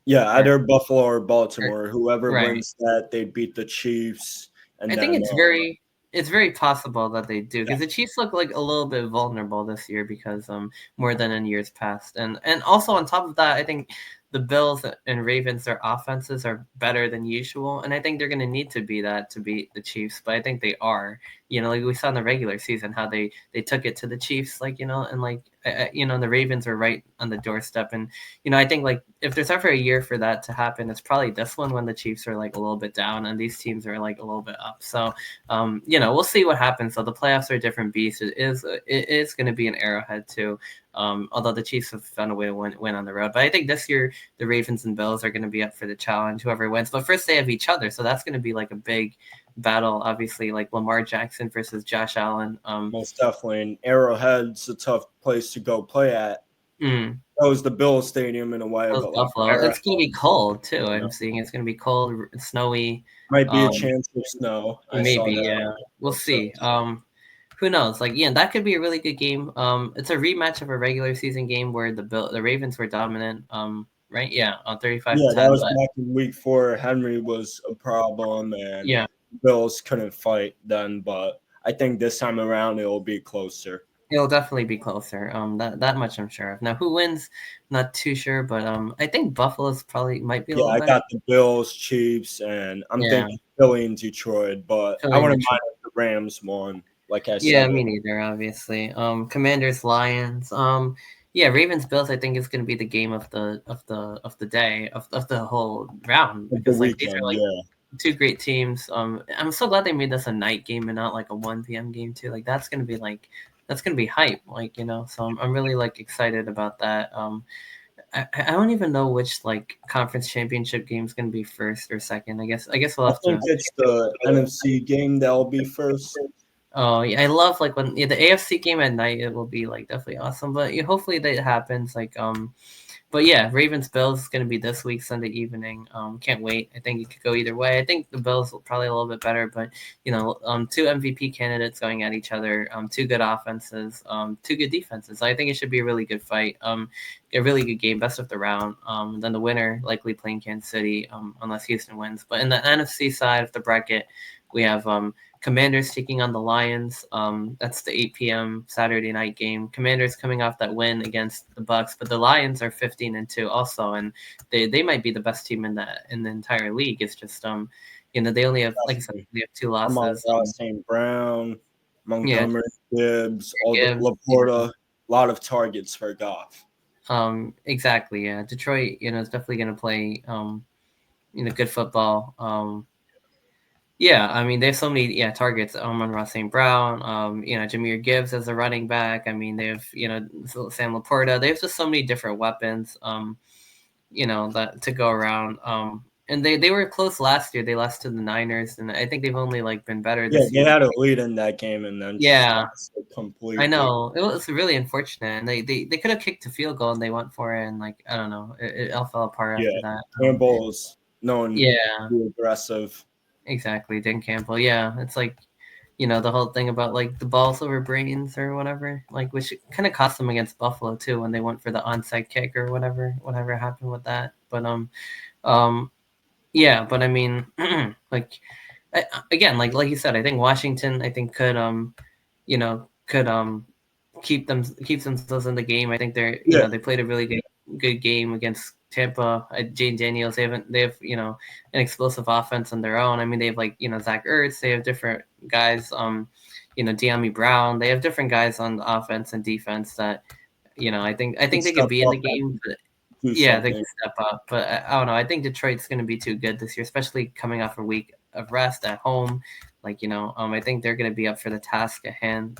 Yeah, Or, either Buffalo or or Baltimore. Whoever right? wins that, they beat the Chiefs, and I think then it's very possible that they do yeah, because the Chiefs look like a little bit vulnerable this year because more than in years past, and also on top of that, I think the Bills and Ravens their offenses are better than usual, and I think they're going to need to be that to beat the Chiefs, but I think they are. Like we saw in the regular season how they took it to the Chiefs, like and like the Ravens are right on the doorstep, and I think like if there's ever a year for that to happen, it's probably this one when the Chiefs are like a little bit down and these teams are like a little bit up. So, we'll see what happens. So the playoffs are a different beast. It is going to be an arrowhead too. Although the Chiefs have found a way to win on the road, but I think this year the Ravens and Bills are going to be up for the challenge. Whoever wins, but first they have each other, so that's going to be like a big battle. Obviously, like Lamar Jackson versus Josh Allen. most definitely. And Arrowhead's a tough place to go play at. Mm, That was the Bill Stadium in a way, Bills but like Buffalo. Arrowhead, It's going to be cold too. you know, I'm seeing it's going to be cold, snowy. might be a Um, chance of snow. I saw Maybe, that on yeah. We'll also. see. Who knows? Like, yeah, that could be a really good game. It's a rematch of a regular season game where the Ravens were dominant. Right? Yeah, on 35 to Yeah, that 10. was But back in week 4. Henry was a problem, and yeah, Bills couldn't fight then. But I think this time around it will be closer. It'll definitely be closer. That much I'm sure of. Now, who wins? Not too sure, but I think Buffalo's probably might be a Yeah, little I better. got the Bills, Chiefs, and I'm Yeah, thinking Philly and Detroit, but I Philly and wouldn't Detroit. mind if the Rams won, like I Yeah, said. me neither. Obviously. Commanders, Lions. Yeah, Ravens, Bills. I think is going to be the game of the day of the whole round Of the because like these are weekend, like yeah. two great teams. I'm so glad they made this a night game and not like a 1 p.m. game too. Like that's gonna be hype. Like so I'm really like excited about that. I don't even know which like conference championship game is gonna be first or second. I guess we'll I have to. think it's the NFC game that'll be first. Oh yeah, I love like when the AFC game at night. It will be like definitely awesome. But yeah, hopefully that happens. But yeah, Ravens Bills is going to be this week Sunday evening. Can't wait. I think it could go either way. I think the Bills will probably a little bit better, but two MVP candidates going at each other. Two good offenses. Two good defenses. I think it should be a really good fight. A really good game, best of the round. Then the winner likely playing Kansas City, unless Houston wins. But in the NFC side of the bracket, we have Commanders taking on the Lions. That's the 8 p.m. Saturday night game. Commanders coming off that win against the Bucks, but the Lions are 15-2 also, and they might be the best team in the entire league. It's just they only have, like I said, Definitely. they have two I'm on losses. Ross St. Brown, Yeah, Montgomery, Gibbs, all the Gibbs. Laporta, a lot of targets for Goff. Exactly. Yeah, Detroit. Is definitely going to play good football. Yeah, I mean, they have so many targets. On Ross St. Brown, Jameer Gibbs as a running back. I mean, they have Sam Laporta. They have just so many different weapons. That to go around. And they were close last year. They lost to the Niners, and I think they've only like been better Yeah, this they year. had a lead in that game and then just Yeah, lost it I completely. know it was really unfortunate. And they could have kicked a field goal, and they went for it, and like I don't know, it all fell apart Yeah, after that. Campbell's known Yeah, to be aggressive. exactly. Dan Campbell. Yeah, it's like the whole thing about like the balls over brains or whatever, like which kind of cost them against Buffalo too when they went for the onside kick or whatever happened with that. But um, yeah, but I mean, like again, like you said, I think Washington, I think could keep themselves in the game. I think Yeah, they played a really good game against Tampa. Jane Daniels, they have an explosive offense on their own. I mean, they have like Zach Ertz. They have different guys. De'Ami Brown. They have different guys on offense and defense that I think could they could step be in up the and game. But do yeah, they something. could step up. But I don't know. I think Detroit's going to be too good this year, especially coming off a week of rest at home. Like I think they're going to be up for the task at hand.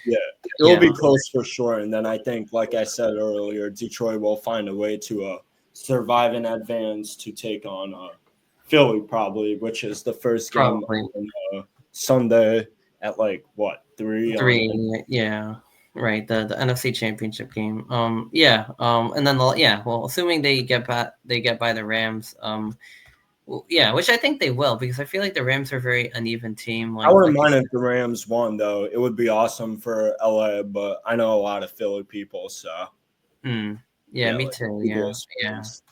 Yeah, it will be Yeah, close for sure. And then I think, like I said earlier, Detroit will find a way to survive and advance to take on Philly, probably, which is the first game probably on Sunday at like what 3 on. three. Yeah, right. The NFC Championship game. Yeah. And then yeah. Well, assuming they get by the Rams. Well, yeah, which I think they will because I feel like the Rams are a very uneven team. I wouldn't Like you mind said. if the Rams won, though. It would be awesome for LA, but I know a lot of Philly people, so Mm, yeah, yeah, me like too. Yeah, Eagles yeah. fans.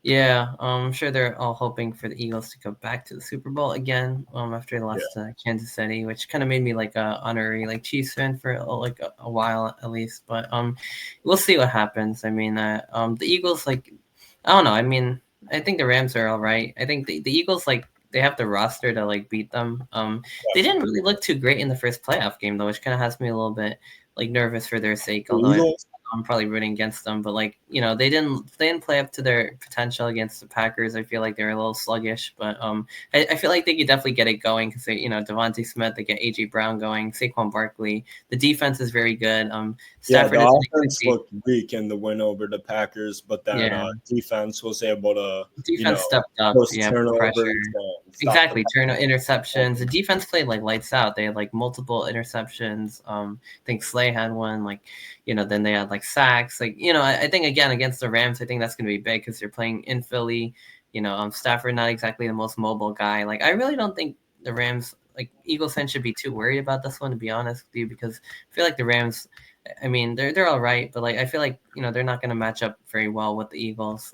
Yeah, I'm sure they're all hoping for the Eagles to go back to the Super Bowl again. After they Yeah, lost to Kansas City, which kind of made me like a honorary like Chiefs fan for like a while at least. But we'll see what happens. I mean, the Eagles like I don't know. I mean, I think the Rams are all right. I think the Eagles like they have the roster to like beat them. They didn't definitely. really look too great in the first playoff game though, which kind of has me a little bit like nervous for their sake. The Although Eagles, I'm probably rooting against them, but like they didn't play up to their potential against the Packers. I feel like they're a little sluggish, but I feel like they could definitely get it going because they Devontae Smith, they get AJ Brown going, Saquon Barkley. The defense is very good. yeah, Stafford the is offense looked weak in the win over the Packers, but then yeah. defense was able to, Defense stepped up, force yeah, pressure. turnovers and stop the Exactly, turn ball. interceptions. The defense played like lights out. They had like multiple interceptions. I think Slay had one. Like, then they had like sacks. Like, I think again against the Rams, I think that's going to be big because you're playing in Philly. Stafford not exactly the most mobile guy. Like, I really don't think the Rams, like Eagles fans, should be too worried about this one. To be honest with you, because I feel like the Rams. I mean, they're all right, but like I feel like they're not going to match up very well with the Eagles.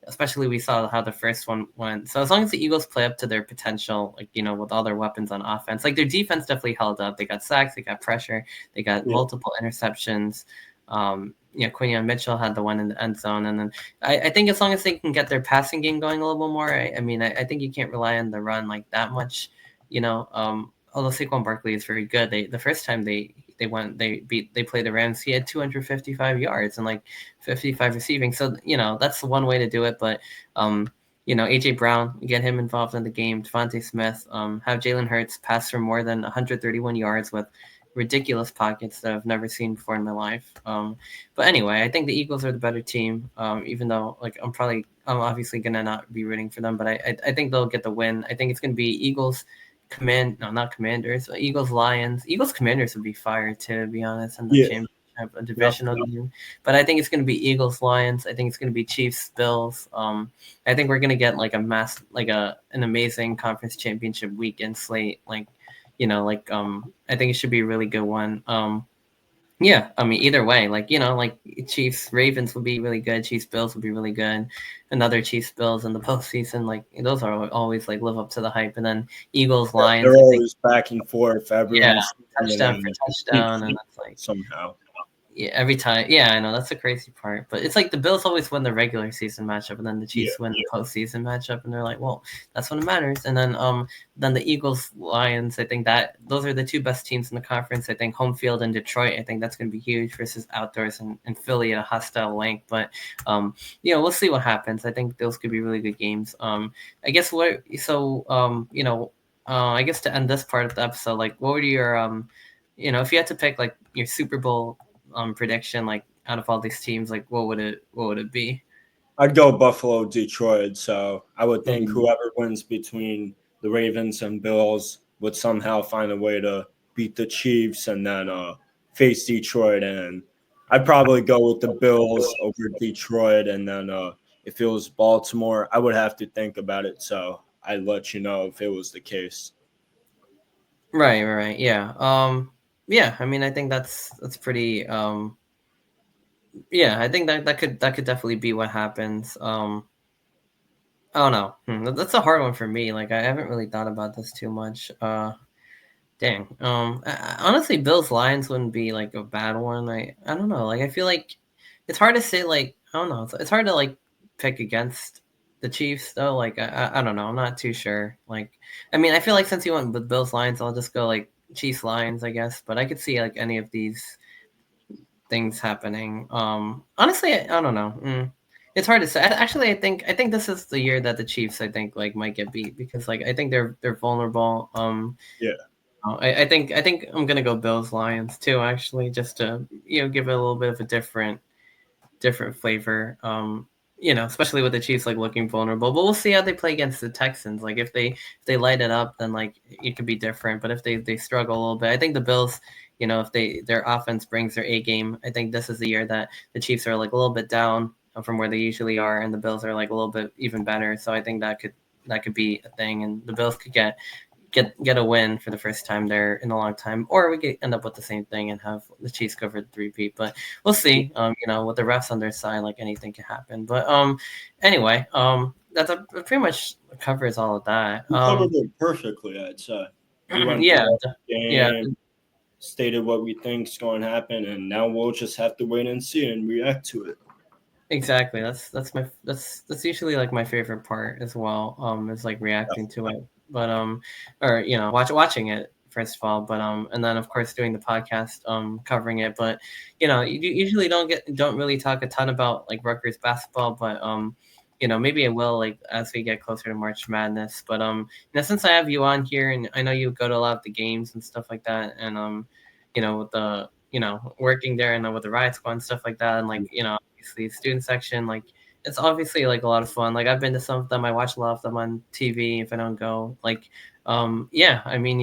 especially we saw how the first one went. So as long as the Eagles play up to their potential, like with all their weapons on offense, like their defense definitely held up. They got sacks, they got pressure, they got Yeah. multiple interceptions. Quinion Mitchell had the one in the end zone, and then I think as long as they can get their passing game going a little more, I think you can't rely on the run like that much. Although Saquon Barkley is very good, the first time they played the Rams, he had 255 yards and like 55 receiving. So that's one way to do it. But AJ Brown, get him involved in the game. Devontae Smith, have Jalen Hurts pass for more than 131 yards with ridiculous pockets that I've never seen before in my life. But anyway, I think the Eagles are the better team. Even though like I'm obviously gonna not be rooting for them, but I think they'll get the win. I think it's gonna be Eagles. Not Commanders. Eagles, Lions. Eagles, Commanders would be fire too, to be honest, in the Yeah. championship, a divisional game. But I think it's going to be Eagles, Lions. I think it's going to be Chiefs, Bills. I think we're going to get like an amazing conference championship weekend slate. I think it should be a really good one. Yeah, I mean, either way, like Chiefs Ravens would be really good. Chiefs Bills would be really good. Another Chiefs Bills in the postseason, like those are always like live up to the hype. And then Eagles Yeah, Lions, they're I think, always back and forth yeah, every season, and touchdown for then touchdown, and that's like somehow. yeah, every time. Yeah, I know that's the crazy part. But it's like the Bills always win the regular season matchup, and then the Yeah. Chiefs win the postseason matchup, and they're like, well, that's when it matters. And then the Eagles Lions. I think that those are the two best teams in the conference. I think home field in Detroit. I think that's going to be huge versus outdoors in Philly at a hostile link. But we'll see what happens. I think those could be really good games. I guess what so I guess to end this part of the episode, like, what were your if you had to pick like your Super Bowl prediction, like out of all these teams, like what would it be? I'd go Buffalo, Detroit. So I would think Mm. whoever wins between the Ravens and Bills would somehow find a way to beat the Chiefs and then face Detroit. And I'd probably go with the Bills over Detroit. And then if it was Baltimore, I would have to think about it. So I'd let you know if it was the case. Right, yeah. Yeah, I mean, I think that's pretty. Yeah, I think that could definitely be what happens. I don't know. That's a hard one for me. Like, I haven't really thought about this too much. Dang. Honestly, Bills Lions wouldn't be like a bad one. I don't know. Like, I feel like it's hard to say. Like, I don't know. It's hard to like pick against the Chiefs though. Like, I don't know. I'm not too sure. Like, I mean, I feel like since you went with Bills Lions, I'll just go like Chiefs Lions, I guess. But I could see like any of these things happening. Honestly, I don't know. It's hard to say. Actually, I think this is the year that the Chiefs, I think, like might get beat because like I think they're vulnerable. Yeah. I think I'm gonna go Bills Lions too. Actually, just to give it a little bit of a different flavor. Especially with the Chiefs like looking vulnerable. But we'll see how they play against the Texans. Like if they light it up, then like it could be different. But if they struggle a little bit, I think the Bills. If their offense brings their A game, I think this is the year that the Chiefs are like a little bit down from where they usually are, and the Bills are like a little bit even better. So I think that could be a thing, and the Bills could get a win for the first time there in a long time, or we could end up with the same thing and have the Chiefs cover the three-peat. But we'll see. With the refs on their side, like anything can happen. But anyway, that pretty much covers all of that. We covered it perfectly, I'd say. We went through Yeah, the yeah, game, stated what we think's going to happen, and now we'll just have to wait and see and react to it. exactly. That's usually like my favorite part as well. Is like reacting to it, but or watching it first of all, but and then of course doing the podcast, covering it. But you usually don't really talk a ton about like Rutgers basketball, but maybe I will like as we get closer to March Madness. But since I have you on here, and I know you go to a lot of the games and stuff like that, and with the working there and with the riot squad and stuff like that, and like obviously student section, like it's obviously like a lot of fun. Like I've been to some of them, I watch a lot of them on TV if I don't go. Like yeah, I mean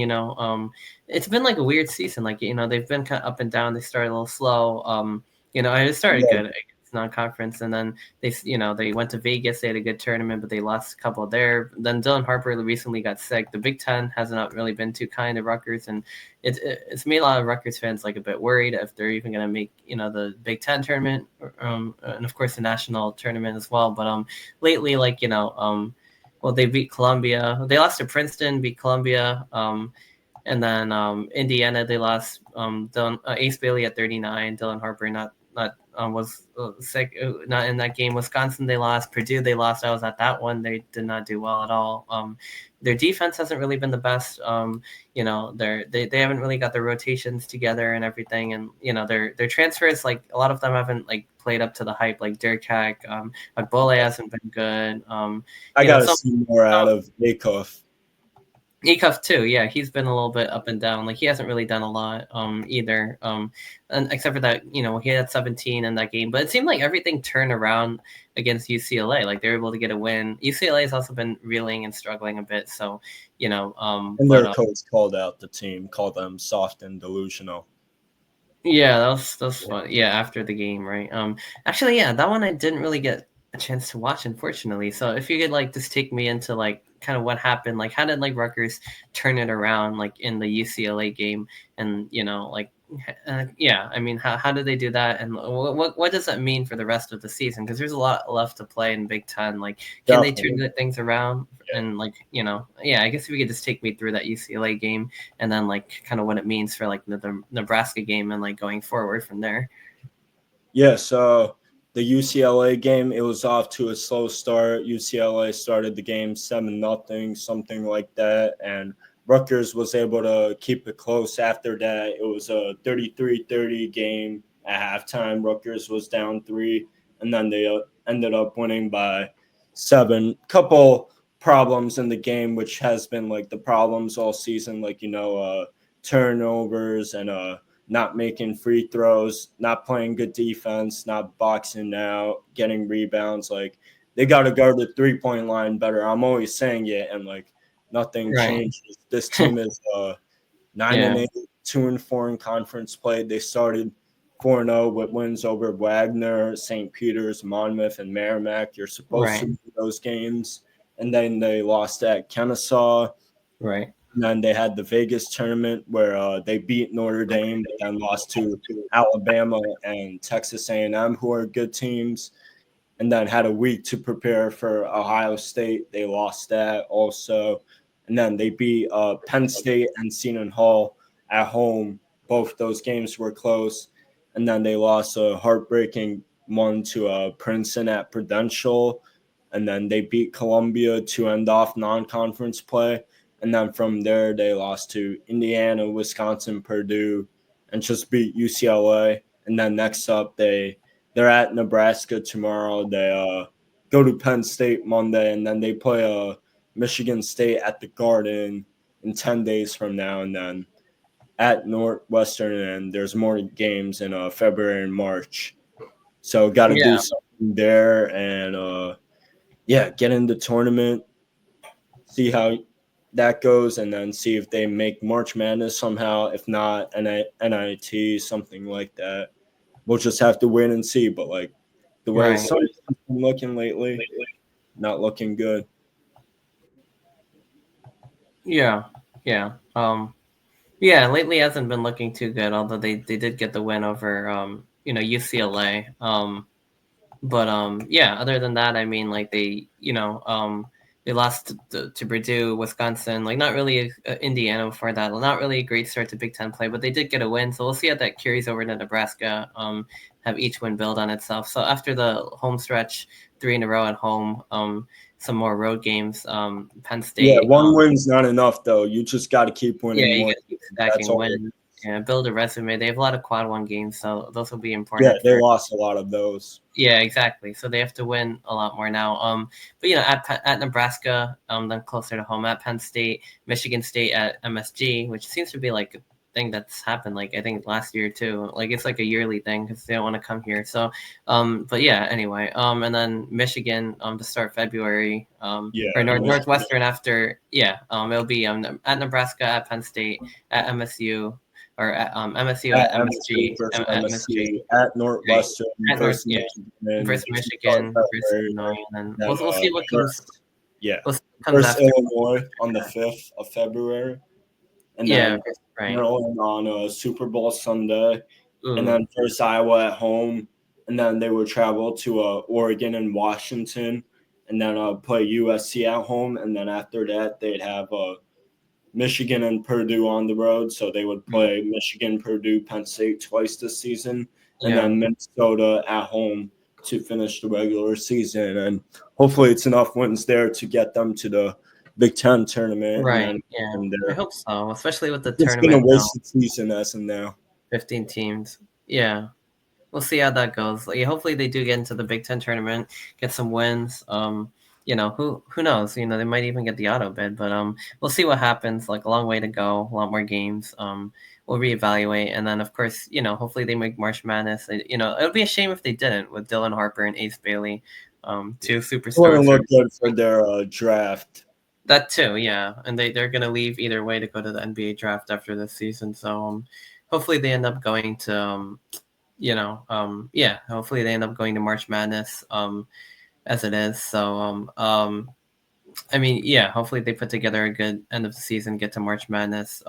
it's been like a weird season. Like they've been kind of up and down. They started a little slow. I just started Yeah, good against non-conference, and then they went to Vegas. They had a good tournament, but they lost a couple there. Then Dylan Harper recently got sick. The Big Ten has not really been too kind to Rutgers, and it's made a lot of Rutgers fans like a bit worried if they're even going to make the Big Ten tournament, and of course the national tournament as well. But lately, well, they beat Columbia. They lost to Princeton, beat Columbia. And then Indiana, they lost Ace Bailey at 39. Dylan Harper not was sick, not in that game. Wisconsin, they lost. Purdue, they lost. I was at that one. They did not do well at all. Their defense hasn't really been the best. They haven't really got their rotations together and everything. And their transfers, like a lot of them haven't like played up to the hype. Like Durkak, Agbole hasn't been good. I gotta Some see more out of Acuff. Acuff too, yeah, he's been a little bit up and down. Like he hasn't really done a lot either. And except for that, he had 17 in that game. But it seemed like everything turned around against UCLA. Like they were able to get a win. UCLA has also been reeling and struggling a bit. So, And their coach called out the team, called them soft and delusional. Yeah, that was fun. Yeah, after the game, right? Actually, yeah, that one I didn't really get a chance to watch, unfortunately. So if you could like just take me into like kind of what happened, like how did like Rutgers turn it around, like in the UCLA game, and yeah, I mean, how did they do that, and what does that mean for the rest of the season? Because there's a lot left to play in Big Ten. Like, can they turn things around? And like, yeah, I guess if you could just take me through that UCLA game, and then like kind of what it means for like the Nebraska game, and like going forward from there. Yeah, so the UCLA game, it was off to a slow start. UCLA started the game 7-0, something like that, and Rutgers was able to keep it close after that. It was a 33-30 game at halftime. Rutgers was down 3, and then they ended up winning by 7. Couple problems in the game, which has been like the problems all season, like turnovers and not making free throws, not playing good defense, not boxing out, getting rebounds. Like they got to guard the 3-point line better. I'm always saying it, and like nothing changes. This team is 9-8, 2-4 in conference play. They started 4-0 with wins over Wagner, St. Peter's, Monmouth, and Merrimack. You're supposed to win those games, and then they lost at Kennesaw. Right. And then they had the Vegas tournament where they beat Notre Dame, but then lost to Alabama and Texas A&M, who are good teams. And then had a week to prepare for Ohio State. They lost that also. And then they beat Penn State and Seton Hall at home. Both those games were close. And then they lost a heartbreaking one to Princeton at Prudential. And then they beat Columbia to end off non-conference play. And then from there, they lost to Indiana, Wisconsin, Purdue, and just beat UCLA. And then next up, they're at Nebraska tomorrow. They go to Penn State Monday, and then they play Michigan State at the Garden in 10 days from now. And then at Northwestern, and there's more games in February and March. So got to do something there and, get in the tournament, see how that goes, and then see if they make March Madness somehow. If not, NIT, something like that. We'll just have to wait and see. But like the way something's been looking lately, not looking good. Yeah. Yeah, lately hasn't been looking too good, although they did get the win over UCLA. But yeah, other than that, I mean, like they lost to Purdue, Wisconsin, like not really Indiana before that. Not really a great start to Big Ten play, but they did get a win. So we'll see how that carries over to Nebraska. Have each win build on itself. So after the home stretch, 3 in a row at home, some more road games. Penn State. Yeah, one win's not enough though. You just got to keep winning. Yeah, you more. got to keep stacking wins. Yeah, build a resume. They have a lot of quad 1 games, so those will be important. Yeah, they lost a lot of those. Yeah, exactly. So they have to win a lot more now. But at Nebraska, then closer to home at Penn State, Michigan State at MSG, which seems to be like a thing that's happened. Like I think last year too. Like it's like a yearly thing because they don't want to come here. So, but yeah. Anyway, and then Michigan to start February. Or Northwestern after. Yeah. It'll be at Nebraska, at Penn State, at MSU. or MSU At at MSU MSG, versus at MSG, MSU, at right? Northwestern At North, versus yeah, Michigan, versus to start Michigan versus February, Illinois, and then then we'll see what comes. versus yeah, We'll see what comes versus after. Illinois on the 5th of February, and Yeah, then right. Maryland on a Super Bowl Sunday, and Ooh, then versus Iowa at home, and then they would travel to Oregon and Washington, and then play USC at home, and then after that they'd have Michigan and Purdue on the road, so they would mm, play Michigan, Purdue, Penn State twice this season, and yeah, then Minnesota at home to finish the regular season. And hopefully, it's enough wins there to get them to the Big Ten tournament, and right. then Yeah, from I there, hope so. Especially with the it's been a tournament now, wasted season as of now. 15 teams. Yeah, we'll see how that goes. Like, hopefully they do get into the Big Ten tournament, get some wins. Who knows? They might even get the auto bid, but we'll see what happens. Like a long way to go, a lot more games. We'll reevaluate, and then of course, hopefully they make March Madness. It would be a shame if they didn't with Dylan Harper and Ace Bailey, two It wouldn't superstars. look good for their draft. That too, yeah, and they're gonna leave either way to go to the NBA draft after this season. So hopefully they end up going to yeah, hopefully they end up going to March Madness as it is. So I mean, yeah, hopefully they put together a good end of the season, get to March Madness.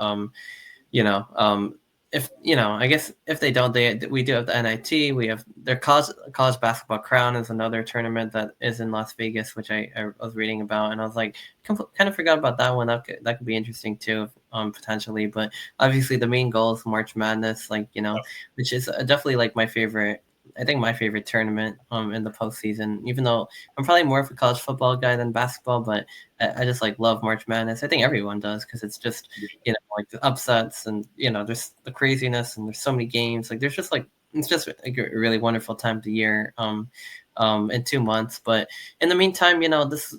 You know, if I guess if they don't, we do have the NIT. We have their college basketball crown is another tournament that is in Las Vegas, which I was reading about, and I was like, kind of forgot about that one. That could be interesting too, potentially. But obviously, the main goal is March Madness, like which is definitely like my favorite. I think my favorite tournament in the postseason, even though I'm probably more of a college football guy than basketball, but I just like love March Madness. I think everyone does because it's just like the upsets and there's the craziness and there's so many games. Like there's just like it's just like a really wonderful time of the year. In 2 months, but in the meantime, this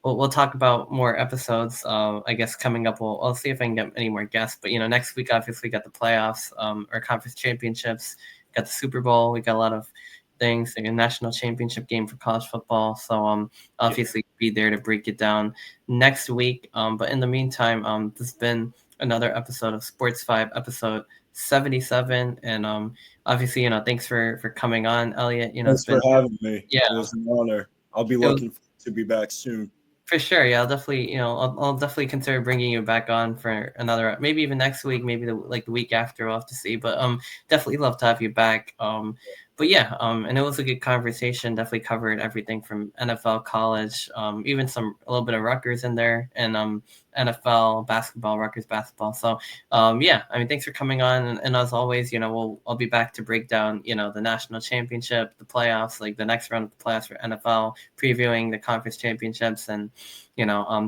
we'll talk about more episodes. I guess coming up, I'll see if I can get any more guests. But next week, obviously, we got the playoffs, our conference championships, got the Super Bowl. We got a lot of things, like a national championship game for college football. So obviously be there to break it down next week. But in the meantime, this has been another episode of SportsVibe, episode 77, and obviously, thanks for coming on, Eliot. It's Thanks for been having me. yeah, It was an honor. I'll be it was looking forward to be back soon. for sure. Yeah, I'll definitely, I'll definitely consider bringing you back on for another, maybe even next week, maybe the week after. We'll have to see. But definitely love to have you back. But yeah, and it was a good conversation. Definitely covered everything from NFL, college, even a little bit of Rutgers in there, and NFL basketball, Rutgers basketball. So yeah, I mean, thanks for coming on, and as always, I'll be back to break down, the national championship, the playoffs, like the next round of the playoffs for NFL, previewing the conference championships, and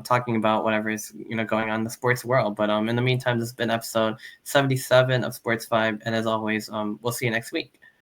talking about whatever is going on in the sports world. But in the meantime, this has been episode 77 of Sports Vibe, and as always, we'll see you next week.